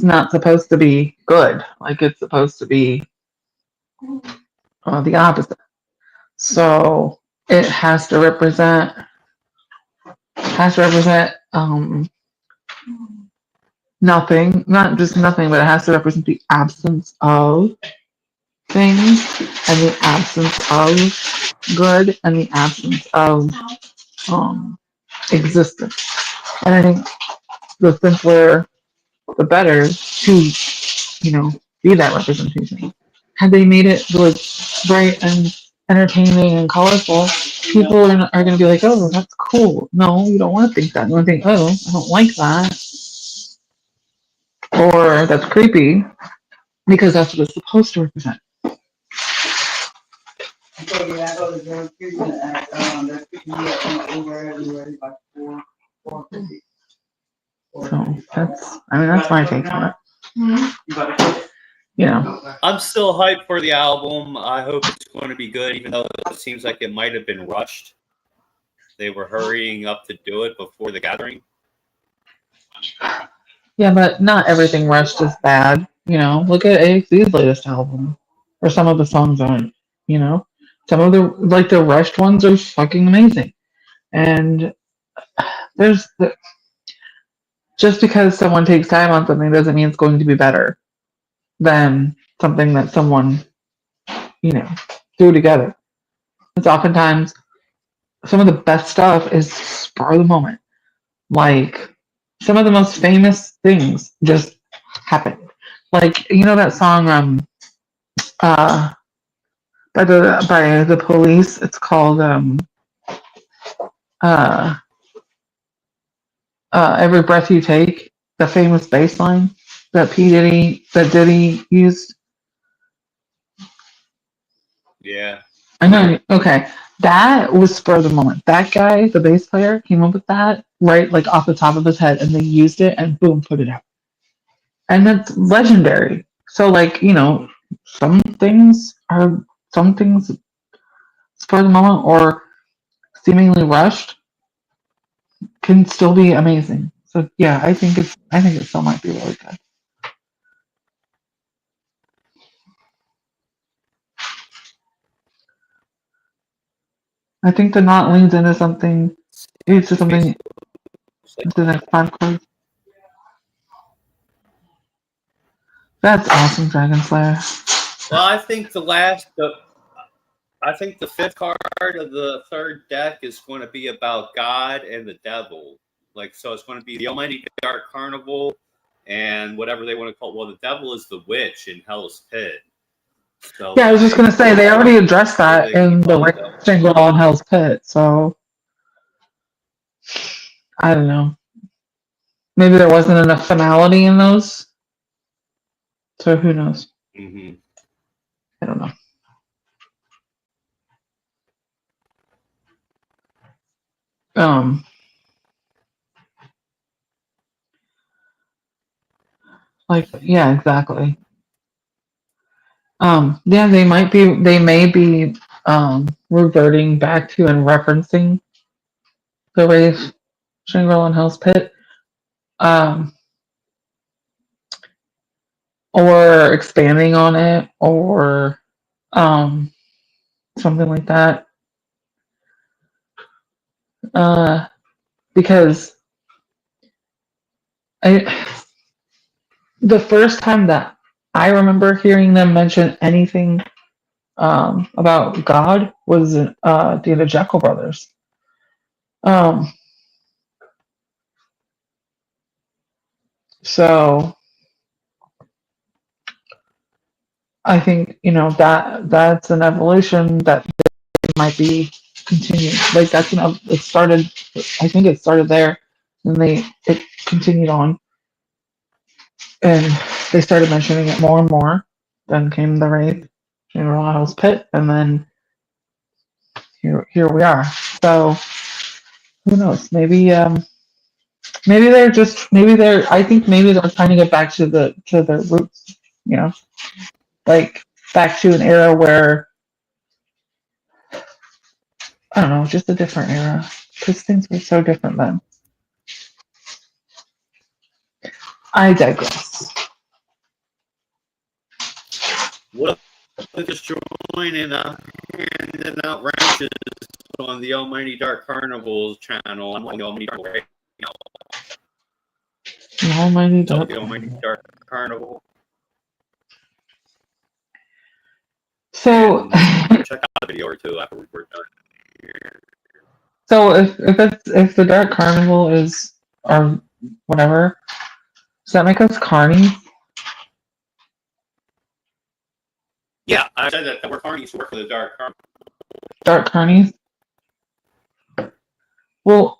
not supposed to be good. Like it's supposed to be the opposite. So it has to represent nothing, not just nothing, but it has to represent the absence of things and the absence of good and the absence of existence. And I think the simpler the better to, be that representation. Had they made it like bright and entertaining and colorful, people are going to be like, oh, that's cool. No, you don't want to think that. You want to think, oh, I don't like that. Or that's creepy because that's what it's supposed to represent. So that's my take on it. I'm still hyped for the album. I hope it's going to be good, even though it seems like it might have been rushed. They were hurrying up to do it before the gathering. Yeah, but not everything rushed is bad. Look at AXC's latest album, or some of the songs on it. Some of the rushed ones are fucking amazing. And just because someone takes time on something doesn't mean it's going to be better than something that someone, do together. It's oftentimes some of the best stuff is spur of the moment. Like some of the most famous things just happen. Like that song by the Police. It's called Every Breath You Take. The famous bass line that Diddy used. Yeah. I know. Okay, that was spur of the moment. That guy, the bass player, came up with that right like off the top of his head, and they used it, and boom, put it out. And that's legendary. So some things spur of the moment or seemingly rushed can still be amazing. So yeah, I think it still might be really good. I think the knot leans into something. Leads to something. The next 5 cards. That's awesome, Dragon Slayer. Well, I think the fifth card of the third deck is going to be about God and the devil. So it's going to be the Almighty Dark Carnival and whatever they want to call it. Well, the devil is the witch in Hell's Pit. So, yeah, I was just going to say, they already addressed that in the Rectangle on Hell's Pit, so I don't know. Maybe there wasn't enough finality in those. So who knows? Mm-hmm. I don't know. Like, yeah, exactly. Yeah, they may be reverting back to and referencing the Wraith, Shangri-La and Hell's Pit, or expanding on it, or um, something like that. Because the first time that I remember hearing them mention anything about God was the Jekyll Brothers. So I think that's an evolution that might be continued. Like it started. I think it started there, and it continued on, and they started mentioning it more and more. Then came the Wraith in Hell's Pit, and then here we are. So who knows? I think maybe they're trying to get back to their roots. You know, like back to an era where I don't know, just a different era because things were so different then. I digress. What if just joining handing out wrenches on the Almighty Dark Carnival's channel? I'm on the Almighty Dark right now. The Almighty So Dark. the Almighty Dark Carnival. So check out a video or two after we're done here. So if the Dark Carnival is or whatever, does that make us carnies? Yeah, I said that we're carnies who work for the Dark Carnival. Dark carnies? Well,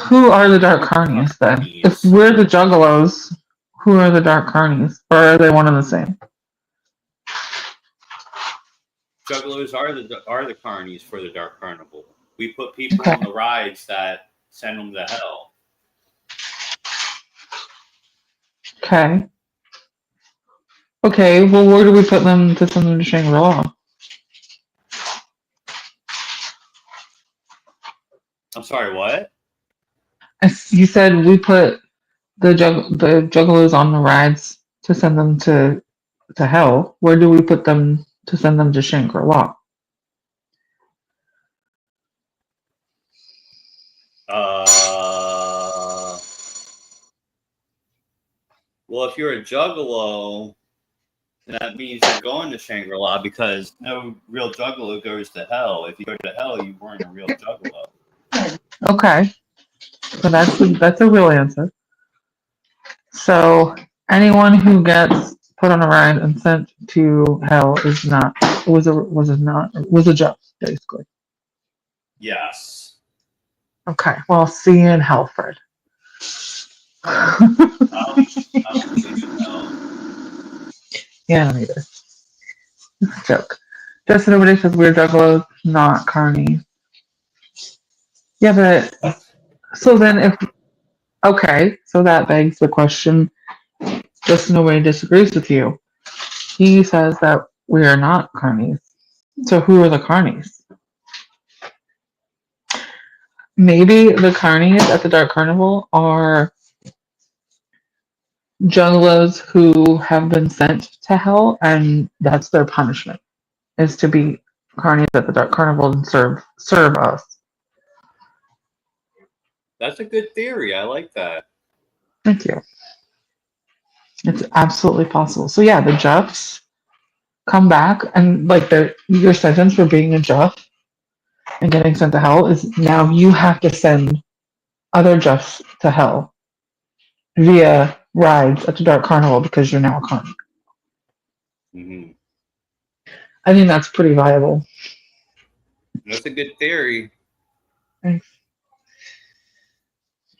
who are the Dark carnies then? If we're the Juggalos, who are the Dark carnies? Or are they one and the same? Juggalos are the carnies for the Dark Carnival. We put people on the rides that send them to hell. Okay. Okay, well, where do we put them to send them to Shangri-La? I'm sorry, what? You said we put the Juggalos on the rides to send them to hell. Where do we put them to send them to Shangri-La? Well, if you're a Juggalo, that means you're going to Shangri-La because no real Juggalo goes to hell. If you go to hell, you weren't a real Juggalo. Okay, so that's a real answer. So anyone who gets put on a ride and sent to hell was a joke, basically. Yes. Okay, well, see you in hell, Fred. Yeah, I don't either. It's a joke. Just nobody says we're juggalos, not carnies. Yeah, but so then so that begs the question. Just nobody disagrees with you. He says that we are not carnies. So who are the carnies? Maybe the carnies at the Dark Carnival are juggalos who have been sent to hell, and that's their punishment, is to be carnies at the Dark Carnival and serve us. That's a good theory. I like that. Thank you. It's absolutely possible. So yeah, the Juffs come back, and like your sentence for being a Juff and getting sent to hell is now you have to send other Juffs to hell via rides at the Dark Carnival because you're now a carny. Mm-hmm. I think that's pretty viable. That's a good theory. Thanks.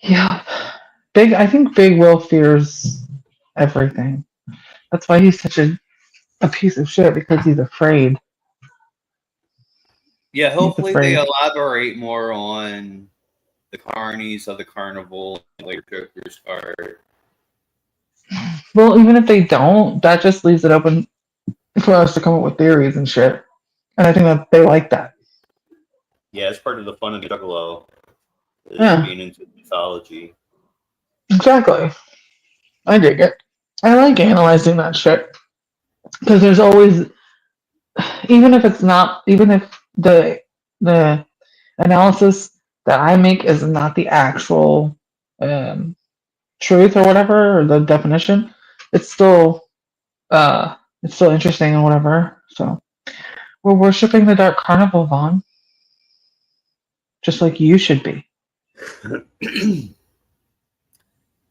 Yeah. I think Big Will fears everything. That's why he's such a piece of shit, because he's afraid. Yeah, hopefully they elaborate more on the carnies of the carnival later Joker's card. Well, even if they don't, that just leaves it open for us to come up with theories and shit. And I think that they like that. Yeah, it's part of the fun of the Juggalo is Yeah, being into mythology. exactly. I dig it. I like analyzing that shit because there's always, even if it's not, even if the analysis that I make is not the actual um, truth or whatever or the definition, it's still it's still interesting and whatever. So we're worshiping the Dark Carnival, Vaughn, just like you should be.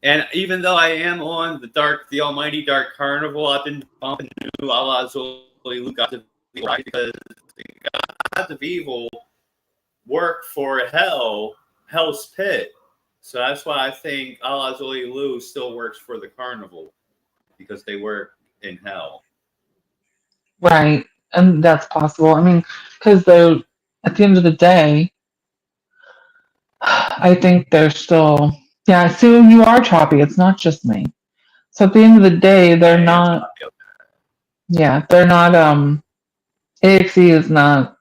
And even though I am on the almighty Dark Carnival, I've been bumping new Allah Zoli Gods of Evil, right? Because the Gods of Evil work for Hell's Pit. So that's why I think Allah Zoli Lu still works for the Carnival because they work in Hell. Right, and that's possible. I mean, because they're at the end of the day, I think they're still. Yeah, Sue, you are choppy. It's not just me. So at the end of the day, they're not. Yeah, they're not. AXE is not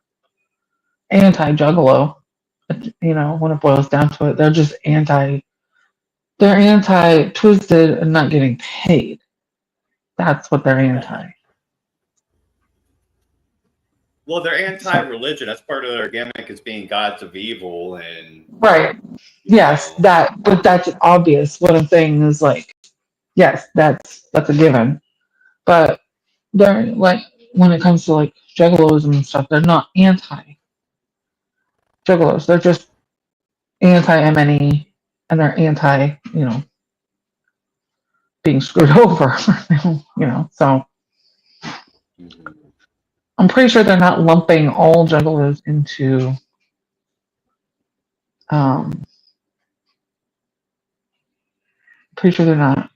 anti-Juggalo. You know, when it boils down to it, they're just anti. They're anti-twisted and not getting paid. That's what they're anti. Well, they're anti-religion. That's part of their gimmick is being gods of evil, and Right. Yes, that. But that's obvious. What I'm saying is like, yes, that's a given. But they're like when it comes to like juggalos and stuff, they're not anti juggalos. They're just anti MNE and they're anti, being screwed over. So I'm pretty sure they're not lumping all juggalos into pretty sure they're not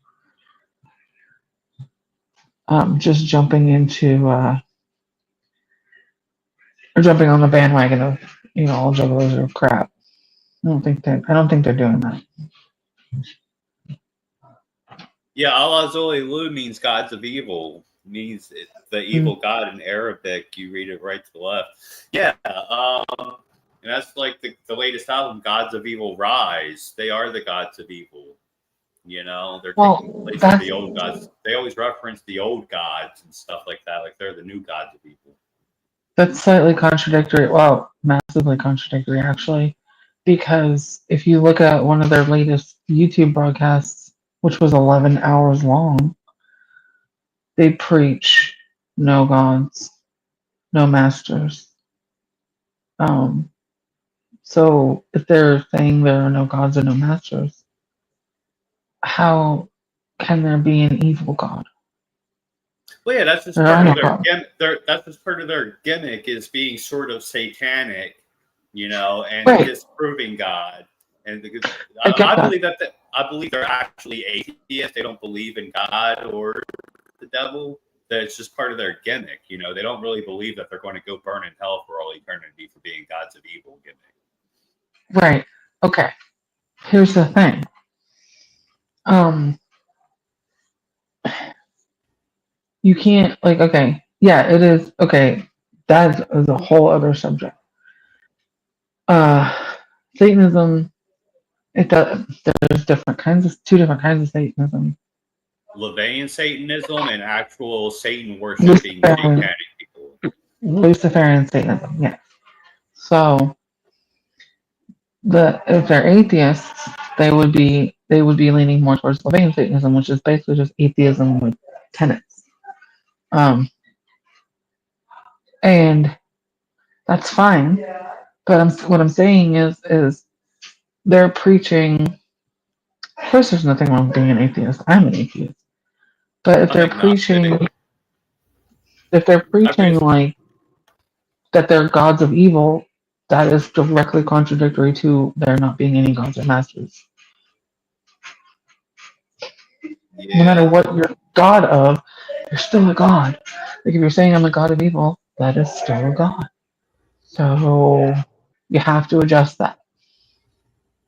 just jumping into or jumping on the bandwagon of all juggalos are crap. I don't think they're doing that. yeah, Allah Zoli Lu means gods of evil. Means the evil god in Arabic. You read it right to the left. Yeah, and that's like the latest album, Gods of Evil Rise. They are the gods of evil. They're taking the place of the old gods. They always reference the old gods and stuff like that, like they're the new gods of evil. That's slightly contradictory. Well, massively contradictory, actually, because if you look at one of their latest YouTube broadcasts, which was 11 hours long, they preach no gods, no masters. So if they're saying there are no gods or no masters, how can there be an evil god? Well, yeah, that's just part of their gimmick. That's just part of their gimmick is being sort of satanic, and disproving God. And because I believe they're actually atheists. They don't believe in God or the devil. That it's just part of their gimmick. They don't really believe that they're going to go burn in hell for all eternity for being gods of evil gimmick. Right. Okay. Here's the thing. You can't okay. Yeah, it is okay. That is a whole other subject. Satanism. It does. There's two different kinds of Satanism. Levian Satanism and actual Satan worshiping satanic people. Luciferian Satanism, yes. So if they're atheists, they would be leaning more towards Levian Satanism, which is basically just atheism with tenets. And that's fine. But what I'm saying is they're preaching. First, there's nothing wrong with being an atheist. I'm an atheist. But if they're preaching like that they're gods of evil, that is directly contradictory to there not being any gods or masters. Yeah. No matter what you're god of, you're still a god. Like if you're saying I'm a god of evil, that is still a god. So you have to adjust that.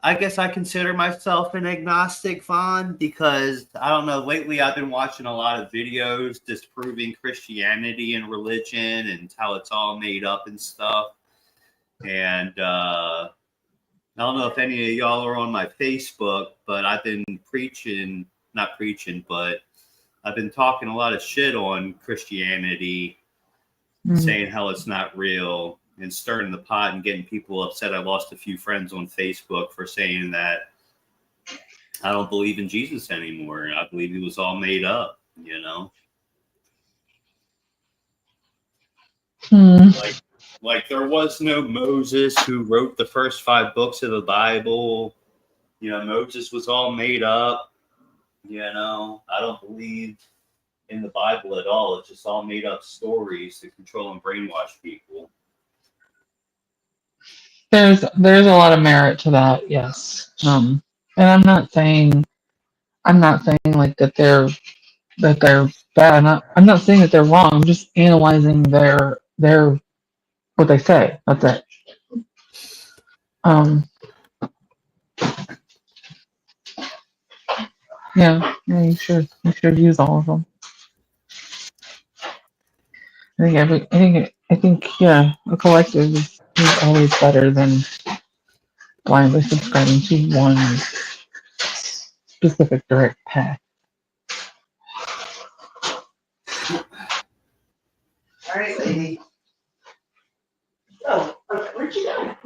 I guess I consider myself an agnostic, Vaughn, because I don't know. Lately, I've been watching a lot of videos disproving Christianity and religion and how it's all made up and stuff. And I don't know if any of y'all are on my Facebook, but I've been not preaching, but I've been talking a lot of shit on Christianity, saying how it's not real and stirring the pot and getting people upset. I lost a few friends on Facebook for saying that I don't believe in Jesus anymore. I believe he was all made up, you know? Like there was no Moses who wrote the first 5 books of the Bible. You know, Moses was all made up. You know, I don't believe in the Bible at all. It's just all made up stories to control and brainwash people. There's a lot of merit to that, yes. And I'm not saying like that they're bad. I'm not saying that they're wrong. I'm just analyzing their what they say. That's it. Yeah, you should use all of them. I think yeah, a collective is always better than blindly subscribing to one specific direct path. All right, lady. Oh, where'd you go?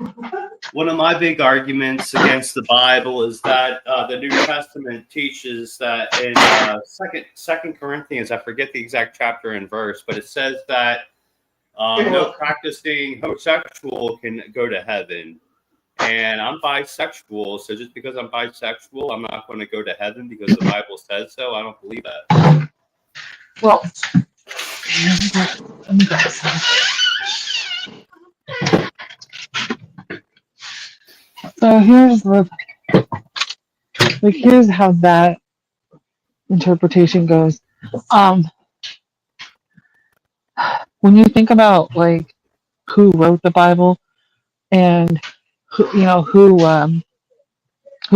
One of my big arguments against the Bible is that the New Testament teaches that in Second Corinthians, I forget the exact chapter and verse, but it says that no practicing homosexual can go to heaven. And I'm bisexual, so just because I'm bisexual, I'm not going to go to heaven because the Bible says so. I don't believe that. Well, so here's how that interpretation goes. When you think about like who wrote the Bible and who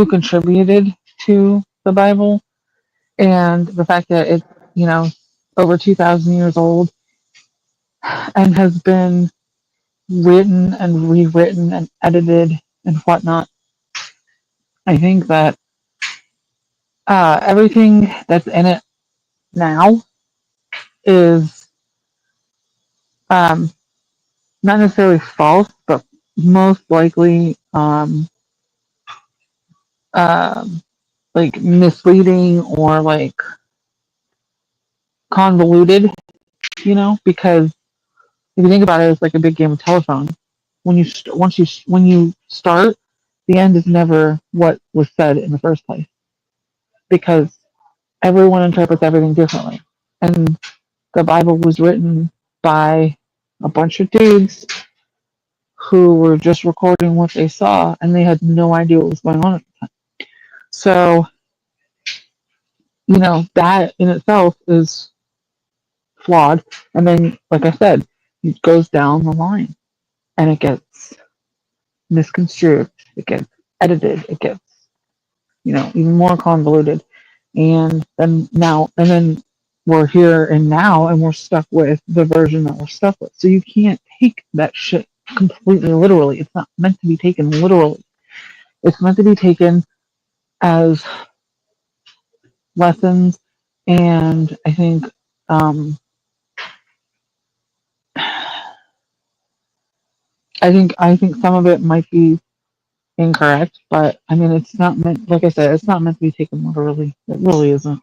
contributed to the Bible, and the fact that it's over 2,000 years old and has been written and rewritten and edited and whatnot, I think that everything that's in it now is not necessarily false, but most likely like misleading or like convoluted, because if you think about it, it's like a big game of telephone. When you start, the end is never what was said in the first place, because everyone interprets everything differently, and the Bible was written by a bunch of dudes who were just recording what they saw, and they had no idea what was going on at the time. So, that in itself is flawed. And then, like I said, it goes down the line, and it gets misconstrued, it gets edited, it gets, even more convoluted. And then we're here and now, and we're stuck with the version that we're stuck with. So you can't take that shit completely literally. It's not meant to be taken literally. It's meant to be taken as lessons, and I think I think some of it might be incorrect, but I mean, it's not meant. Like I said, it's not meant to be taken literally. It really isn't.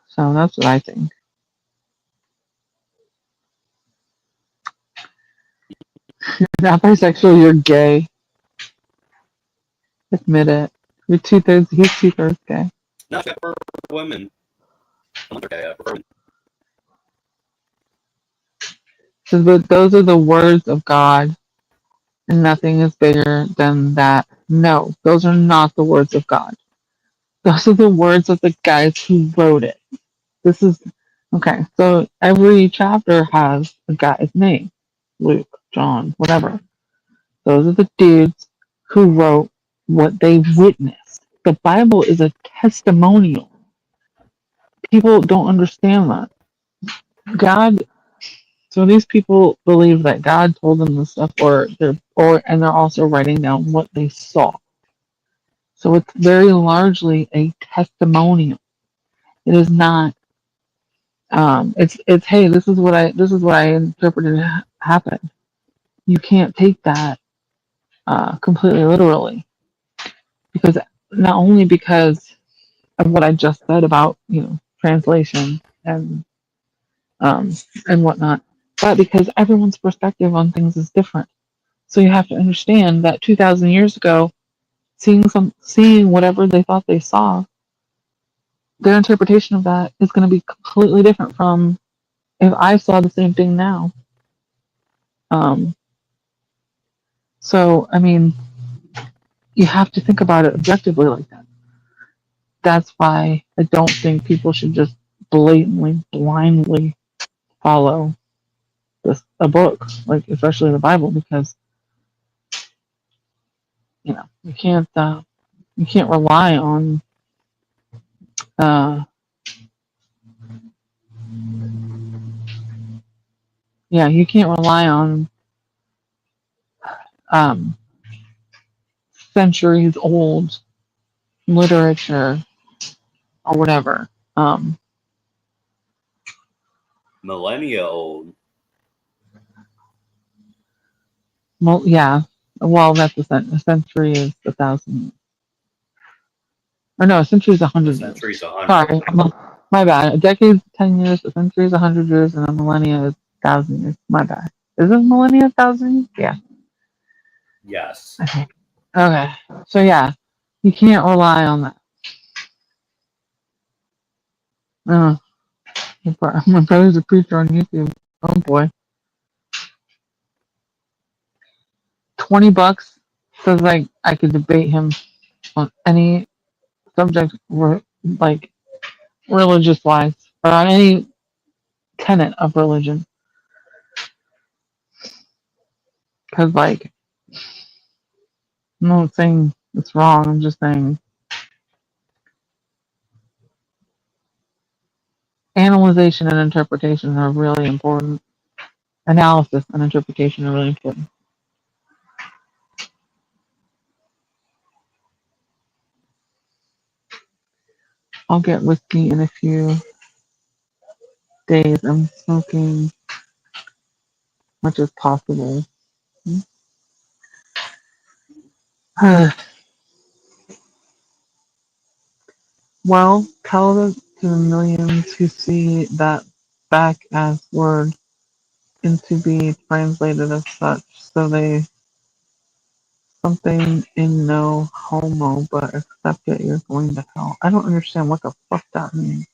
So that's what I think. You're not bisexual. You're gay. Admit it. You're 2/3. He's 2/3 gay. Not for women. Okay, I prefer women. So, but those are the words of God, and nothing is bigger than that. No, those are not the words of God. Those are the words of the guys who wrote it. This is okay. So every chapter has a guy's name. Luke, John, whatever. Those are the dudes who wrote what they witnessed. The Bible is a testimonial. People don't understand that. God, so these people believe that God told them this stuff, and they're also writing down what they saw. So it's very largely a testimonial. It is not. It's hey, this is what I interpreted happened. You can't take that completely literally, because not only because of what I just said about translation um, and whatnot, but because everyone's perspective on things is different. So you have to understand that 2,000 years ago, seeing whatever they thought they saw, their interpretation of that is going to be completely different from if I saw the same thing now. Um, so I mean, you have to think about it objectively like that. That's why I don't think people should just blatantly, blindly follow a book, like especially the Bible, because you can't rely on uh, you can't rely on um, centuries old literature or whatever. Millennia old. Well, yeah. Well, that's a century is 1,000. Or no, a century is 100 years. Century's 100. Sorry, my bad. A decade's 10 years, a century is 100 years, and a millennia is 1,000 years. My bad. Is it millennia 1,000 years? Yeah. Yes. Okay. So yeah, you can't rely on that. My brother's a preacher on YouTube. Oh boy. $20 says like I could debate him on any subject, like religious wise, or on any tenet of religion. Because like, I'm not saying it's wrong. I'm just saying analyzation and interpretation are really important. Analysis and interpretation are really important. I'll get whiskey in a few days. I'm smoking as much as possible. Well, tell it to the millions who see that back as word into be translated as such, so they something in no homo, but accept it, you're going to hell. I don't understand what the fuck that means.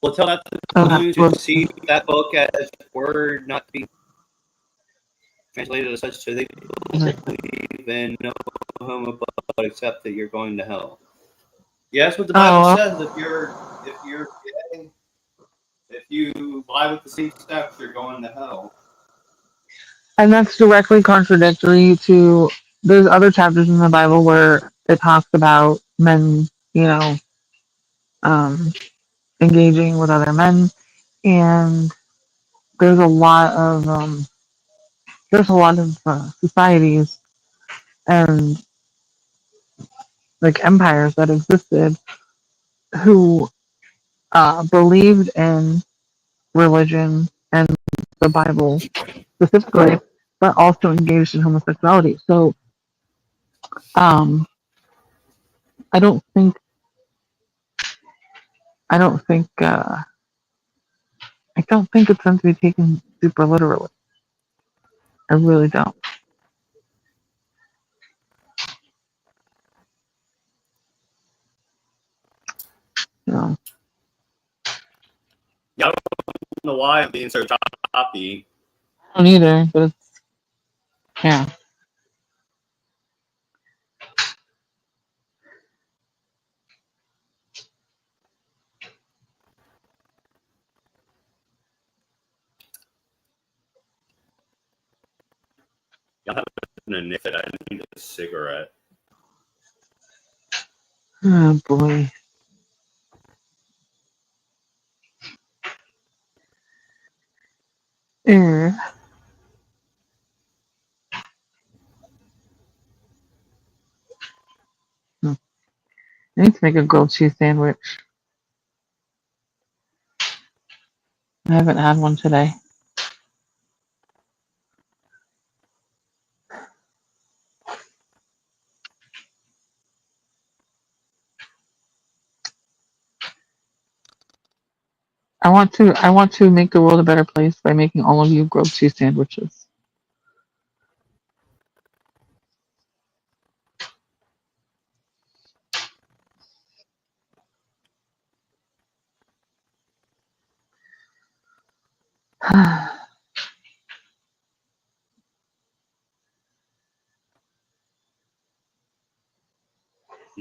Well, tell that to the millions who see that book as word not to be translated as such, so they believe in no homo, but accept that you're going to hell. Yeah, that's what the Bible says. If you're gay, if you lie with the same sex, you're going to hell. And that's directly contradictory to there's other chapters in the Bible where it talks about men, engaging with other men, and there's a lot of societies and like empires that existed who believed in religion and the Bible specifically, but also engaged in homosexuality. So I don't think I don't think I don't think it's meant to be taken super literally. I really don't. Yeah, I don't know why I'm being so choppy. I don't either, but it's yeah. gonna nip it. I need a cigarette. Oh boy. I need to make a grilled cheese sandwich. I haven't had one today. I want to make the world a better place by making all of you grilled cheese sandwiches.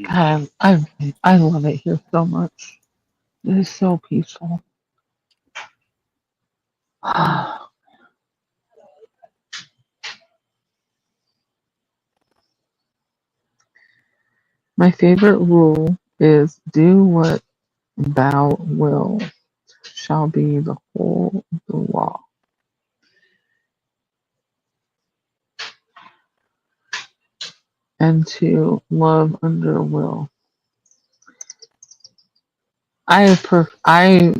God, I love it here so much. It is so peaceful. My favorite rule is do what thou wilt shall be the whole of the law. And to love under will. I subscribe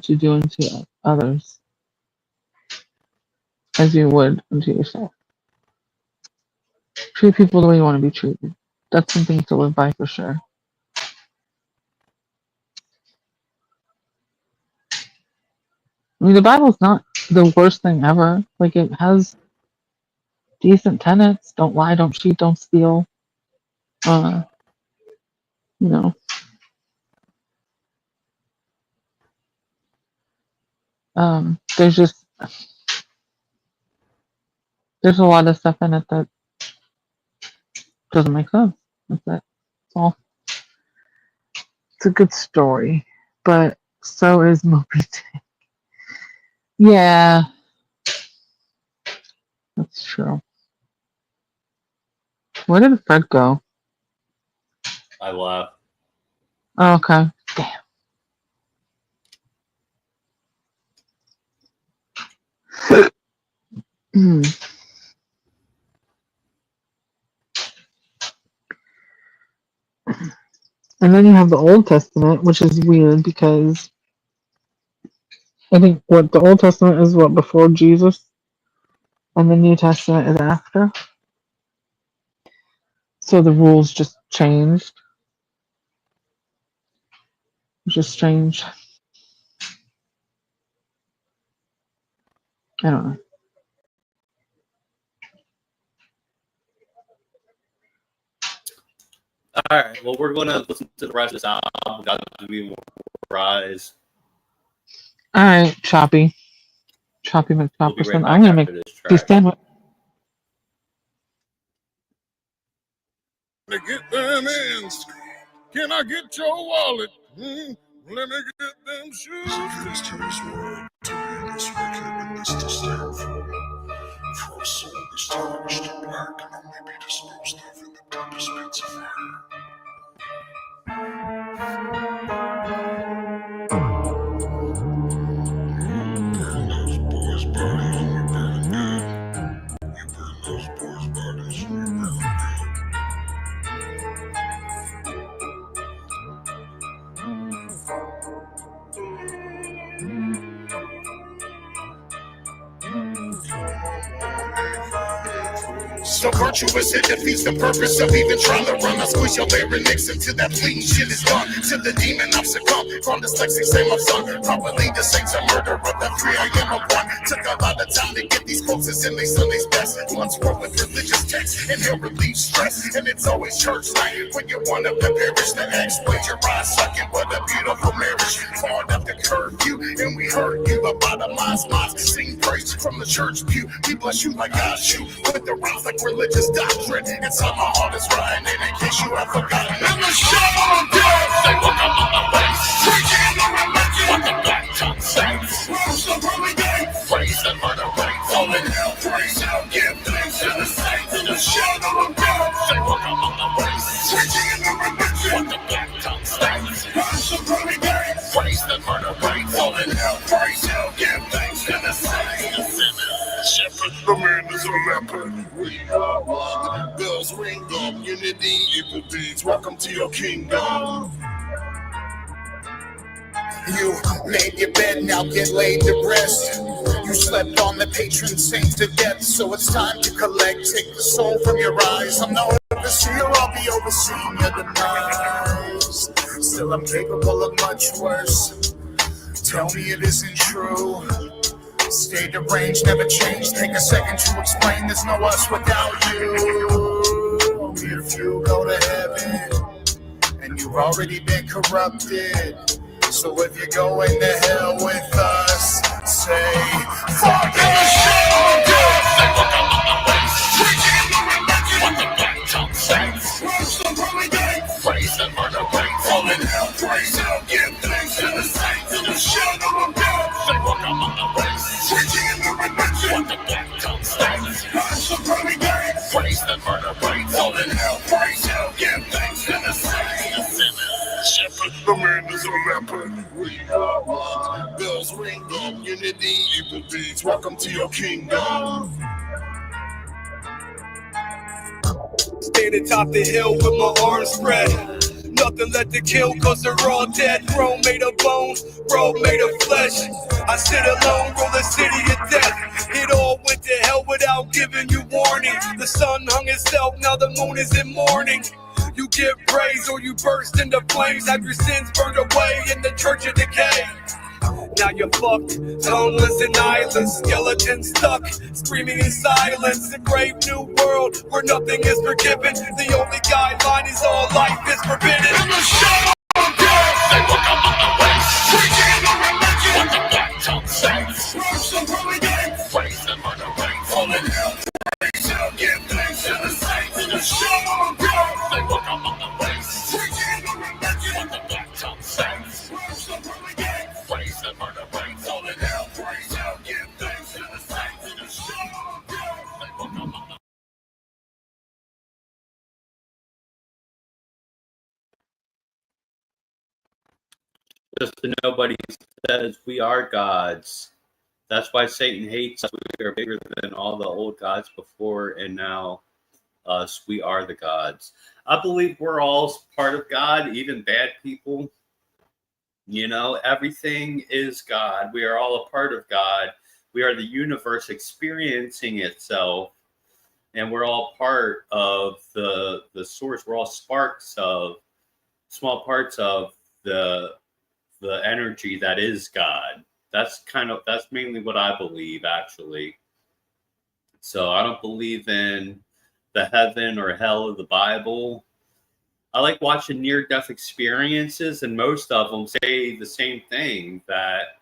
to do unto others as you would unto yourself. Treat people the way you want to be treated. That's something to live by for sure. I mean, the Bible's not the worst thing ever. Like, it has decent tenets. Don't lie, don't cheat, don't steal. You know. There's a lot of stuff in it that doesn't make sense. That's it. That's all. It's a good story, but so is Moby Dick. Yeah, that's true. Where did Fred go? I left. Oh, okay. Damn. And then you have the Old Testament, which is weird because I think what the Old Testament is what before Jesus, and the New Testament is after. So the rules just changed, which is strange. I don't know. All right. Well, we're going to listen to the rest of this album. Got to be more rise. All right, Choppy McChopperson. We'll be right I'm gonna back make after this these track. sandwich. To get them ends, can I get your wallet? Let me get them shoes. It is to his word to be this wicked and this to stand for a soul is tarnished and black and only be disposed of in the deepest pits of fire. Burn those boys' bodies and you burn them good. You burn those boys' bodies and you burn them good. So virtuous, it defeats the purpose of even trying to run. I squeeze your larynx until that bleeding shit is done. To the demon I've succumbed from dyslexic same of son. Probably the saints a murder of the 3 a.m. of one. Took a lot of time to get these quotes in these Sunday's best. Once wrote with religious texts and help relieve stress. And it's always church night when you want to perish. The ex-wage your eyes sucking. What a beautiful marriage. Hard up the curfew and we heard you about the minds. Sing praise from the church pew. We bless you like God shoot with the rhymes like religious doctrine. Inside my heart is riding in case you have forgotten. And the shovel of death, they look up on the base. Preaching the religion, what the black tongue saints. Rules the pearly gate, praise the murder rate. So all in hell, praise hell, give thanks to the saints in the shadow of death. Say welcome on the waste, preaching in the religion, what the black tongue states. Curse the pearly gates, praise the murder rates, all in hell, praise hell, give thanks to the saints. The sinner, shepherd, the man is a leopard. We are one, bells ring up, unity, evil deeds, welcome to your kingdom. You made your bed, now get laid to rest. You slept on the patron saint to death, so it's time to collect. Take the soul from your eyes. I'm the overseer, I'll be overseeing your demise. Still, I'm capable of much worse. Tell me it isn't true. Stay deranged, never change. Take a second to explain. There's no us without you. Only if you go to heaven, and you've already been corrupted. So if you're going to hell with us, say, fuck the show! Say, look, I'm on the waste. Preaching in the religion, what the black tongue says. Praise the pearly gates, praise the murder rates. All in hell, praise hell, give thanks to the saints in the shadow of death. Say, look, I'm on the waste. Preaching in the religion, what the black tongue says. Praise the pearly gates, praise the murder rates. All in hell, praise hell, give thanks to the saints. The sinner, shepherd, the man is a leopard. We are one. Bells ring up, unity, evil deeds. Welcome to your kingdom. Standing top the hill with my arms spread. Nothing left to kill, cause they're all dead. Throne made of bone, road made of flesh. I sit alone, roll the city of death. It all went to hell without giving you warning. The sun hung itself, now the moon is in mourning. You give praise or you burst into flames. Have your sins burned away in the church of decay. Now you're fucked, tongueless and eyeless, skeleton stuck, screaming in silence. A brave new world where nothing is forgiven. The only guideline is all life is forbidden. In the shadow of death, say look up on the waste. Preaching in the religion, what the black tongue says. Praise the pearly gates, praise the murder rates. All in hell, praise hell, give thanks to the saints in the shadow of death. Say look up on the waste. Preaching in the religion, what the black tongue says. Praise the pearly gates, praise the murder rates. All in hell, praise hell, give thanks to the saints in the shadow of death. Say look up on the Just to nobody says we are gods. That's why Satan hates us. We are bigger than all the old gods before and now us. We are the gods. I believe we're all part of God, even bad people. You know, everything is God. We are all a part of God. We are the universe experiencing itself, and we're all part of the source. We're all sparks of small parts of the energy that is God. That's mainly what I believe, actually. So I don't believe in the heaven or hell of the Bible. I like watching near-death experiences, and most of them say the same thing, that,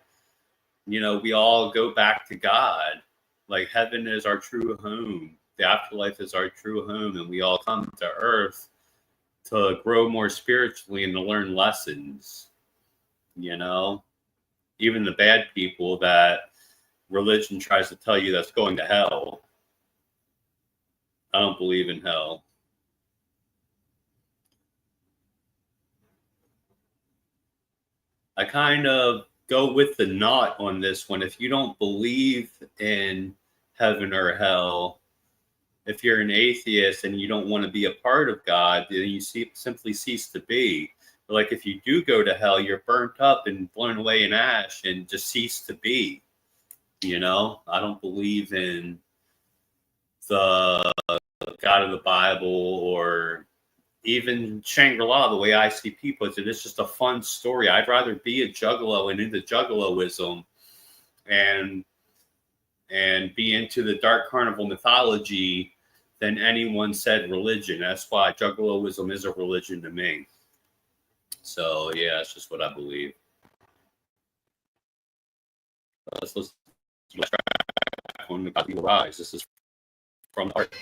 you know, we all go back to God. Like, heaven is our true home. The afterlife is our true home, and we all come to earth to grow more spiritually and to learn lessons. You know, even the bad people that religion tries to tell you that's going to hell. I don't believe in hell. I kind of go with the knot on this one. If you don't believe in heaven or hell, if you're an atheist and you don't want to be a part of God, then you simply cease to be. But like, if you do go to hell, you're burnt up and blown away in ash and just cease to be. You know, I don't believe in the God of the Bible or even Shangri-La, the way ICP puts it. It's just a fun story. I'd rather be a juggalo and into juggaloism and be into the dark carnival mythology than anyone said religion. That's why juggaloism is a religion to me. So yeah, that's just what I believe. Let's listen to my track on God Will Rise. This is from the art.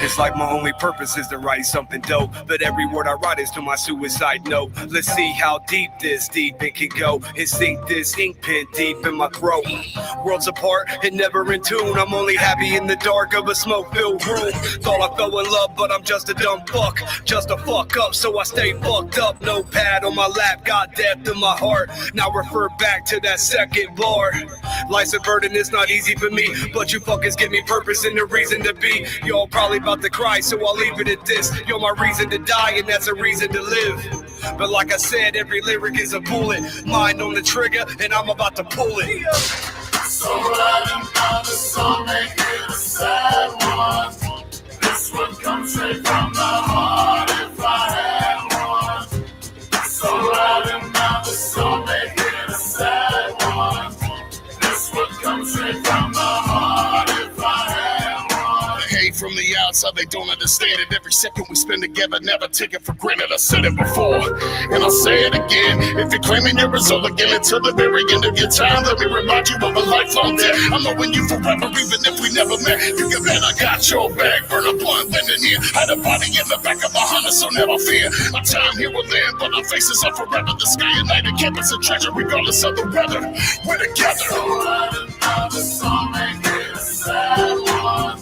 It's like my only purpose is to write something dope, but every word I write is to my suicide note. Let's see how deep it can go and sink this ink pen deep in my throat. Worlds apart and never in tune, I'm only happy in the dark of a smoke-filled room. Thought I fell in love, but I'm just a dumb fuck, just a fuck up, so I stay fucked up. No pad on my lap, got death in my heart. Now refer back to that second bar. Life's a burden, it's not easy for me, but you fuckers give me purpose and a reason to be. Y'all probably about to cry, so I'll leave it at this. You're my reason to die, and that's a reason to live. But like I said, every lyric is a bullet. Mind on the trigger, and I'm about to pull it. So writing down the song, make it a sad one. This would come straight from the heart if I had one. So writing down the song, make it a sad one. This would come straight from the heart if I had one. Hey, from the outside, they don't understand it. Every second we spend together, never take it for granted. I said it before, and I'll say it again. If you're claiming you're resilient until the very end of your time, let me remind you of a lifelong debt. I'm knowing you forever, even if we never met. You can bet I got your back, burn a blunt, then and here. Had a body in the back of a Honda, so never fear. Our time here will end, but our faces are forever. The sky at night, the campus a treasure, regardless of the weather. We're together. So writing down the song, make it a sad one.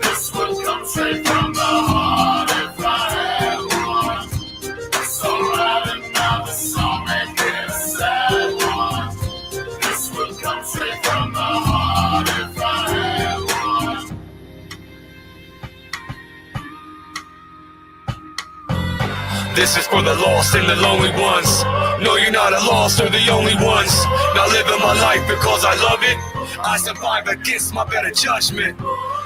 This would come straight from the heart if I had one. So writing down the song, make it a sad one. This would come straight from the heart if I had one. This is for the lost and the lonely ones. No, you're not a lost, you're the only ones. Not living my life because I love it. I survive against my better judgment.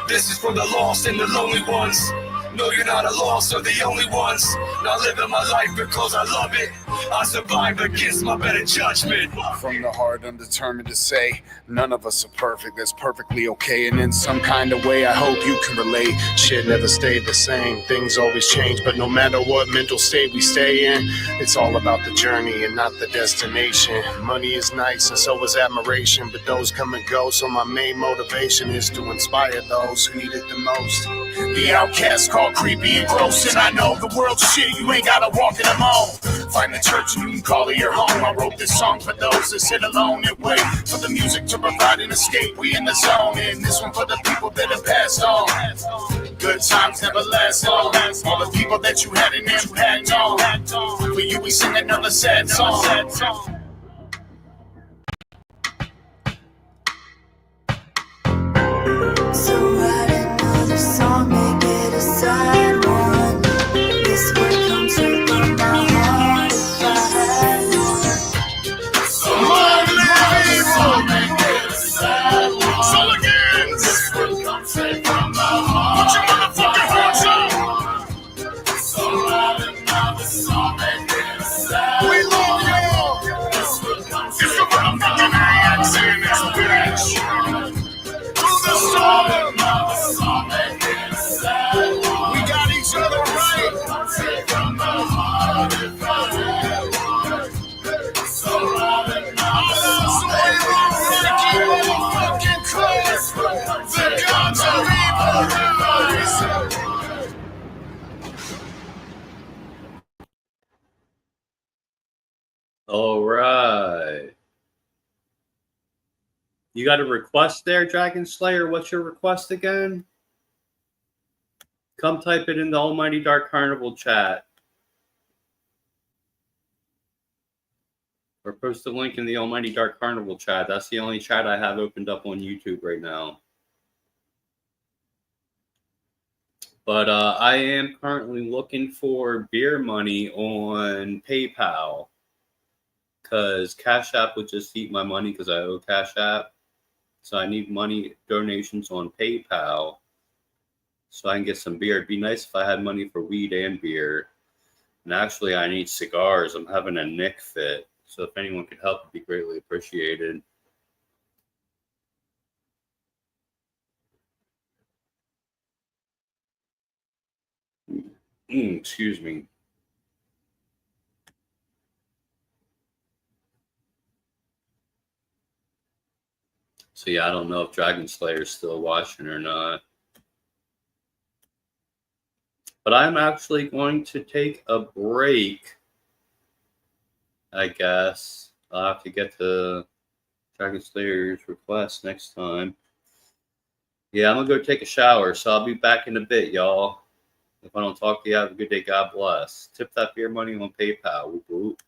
This is for the lost and the lonely ones. No, you're not a lost, you're the only ones. Not living my life because I love it. I survive against my better judgment. From the heart, I'm determined to say none of us are perfect. That's perfectly okay. And in some kind of way, I hope you can relate. Shit never stayed the same. Things always change. But no matter what mental state we stay in, it's all about the journey and not the destination. Money is nice and so is admiration. But those come and go. So my main motivation is to inspire those who need it the most. The outcast called creepy and gross. And I know the world's shit. You ain't gotta walk in them all. Find the church and you can call it your home. I wrote this song for those that sit alone and wait for the music to provide an escape. We in the zone, and this one for the people that have passed on. Good times never last long. All the people that you had and you had on. For you we sing another sad song. So write another song, make it a sad one. This would come straight from my heart if I had one. So write another song, make it a sad one. So again, this would come straight from my heart. Put your motherfucking hearts up. So write another song, make it a sad one. We love y'all. This would come It's straight the from my motherfucking heart. AX in this bitch. So write another song, make it a sad one. We got each other right. Come straight from the heart if I had one. So write another song, make it a sad one. This would come straight from the heart if I had one. All right. You got a request there, Dragon Slayer? What's your request again? Come type it in the Almighty Dark Carnival chat. Or post the link in the Almighty Dark Carnival chat. That's the only chat I have opened up on YouTube right now. But I am currently looking for beer money on PayPal. Because Cash App would just eat my money because I owe Cash App. So I need money donations on PayPal so I can get some beer. It'd be nice if I had money for weed and beer. And actually, I need cigars. I'm having a Nick fit. So if anyone could help, it'd be greatly appreciated. Excuse me. So yeah, I don't know if Dragon Slayer is still watching or not. But I'm actually going to take a break, I guess. I'll have to get to Dragon Slayer's request next time. Yeah, I'm going to go take a shower, so I'll be back in a bit, y'all. If I don't talk to you, have a good day. God bless. Tip that beer money on PayPal. Whoop, whoop.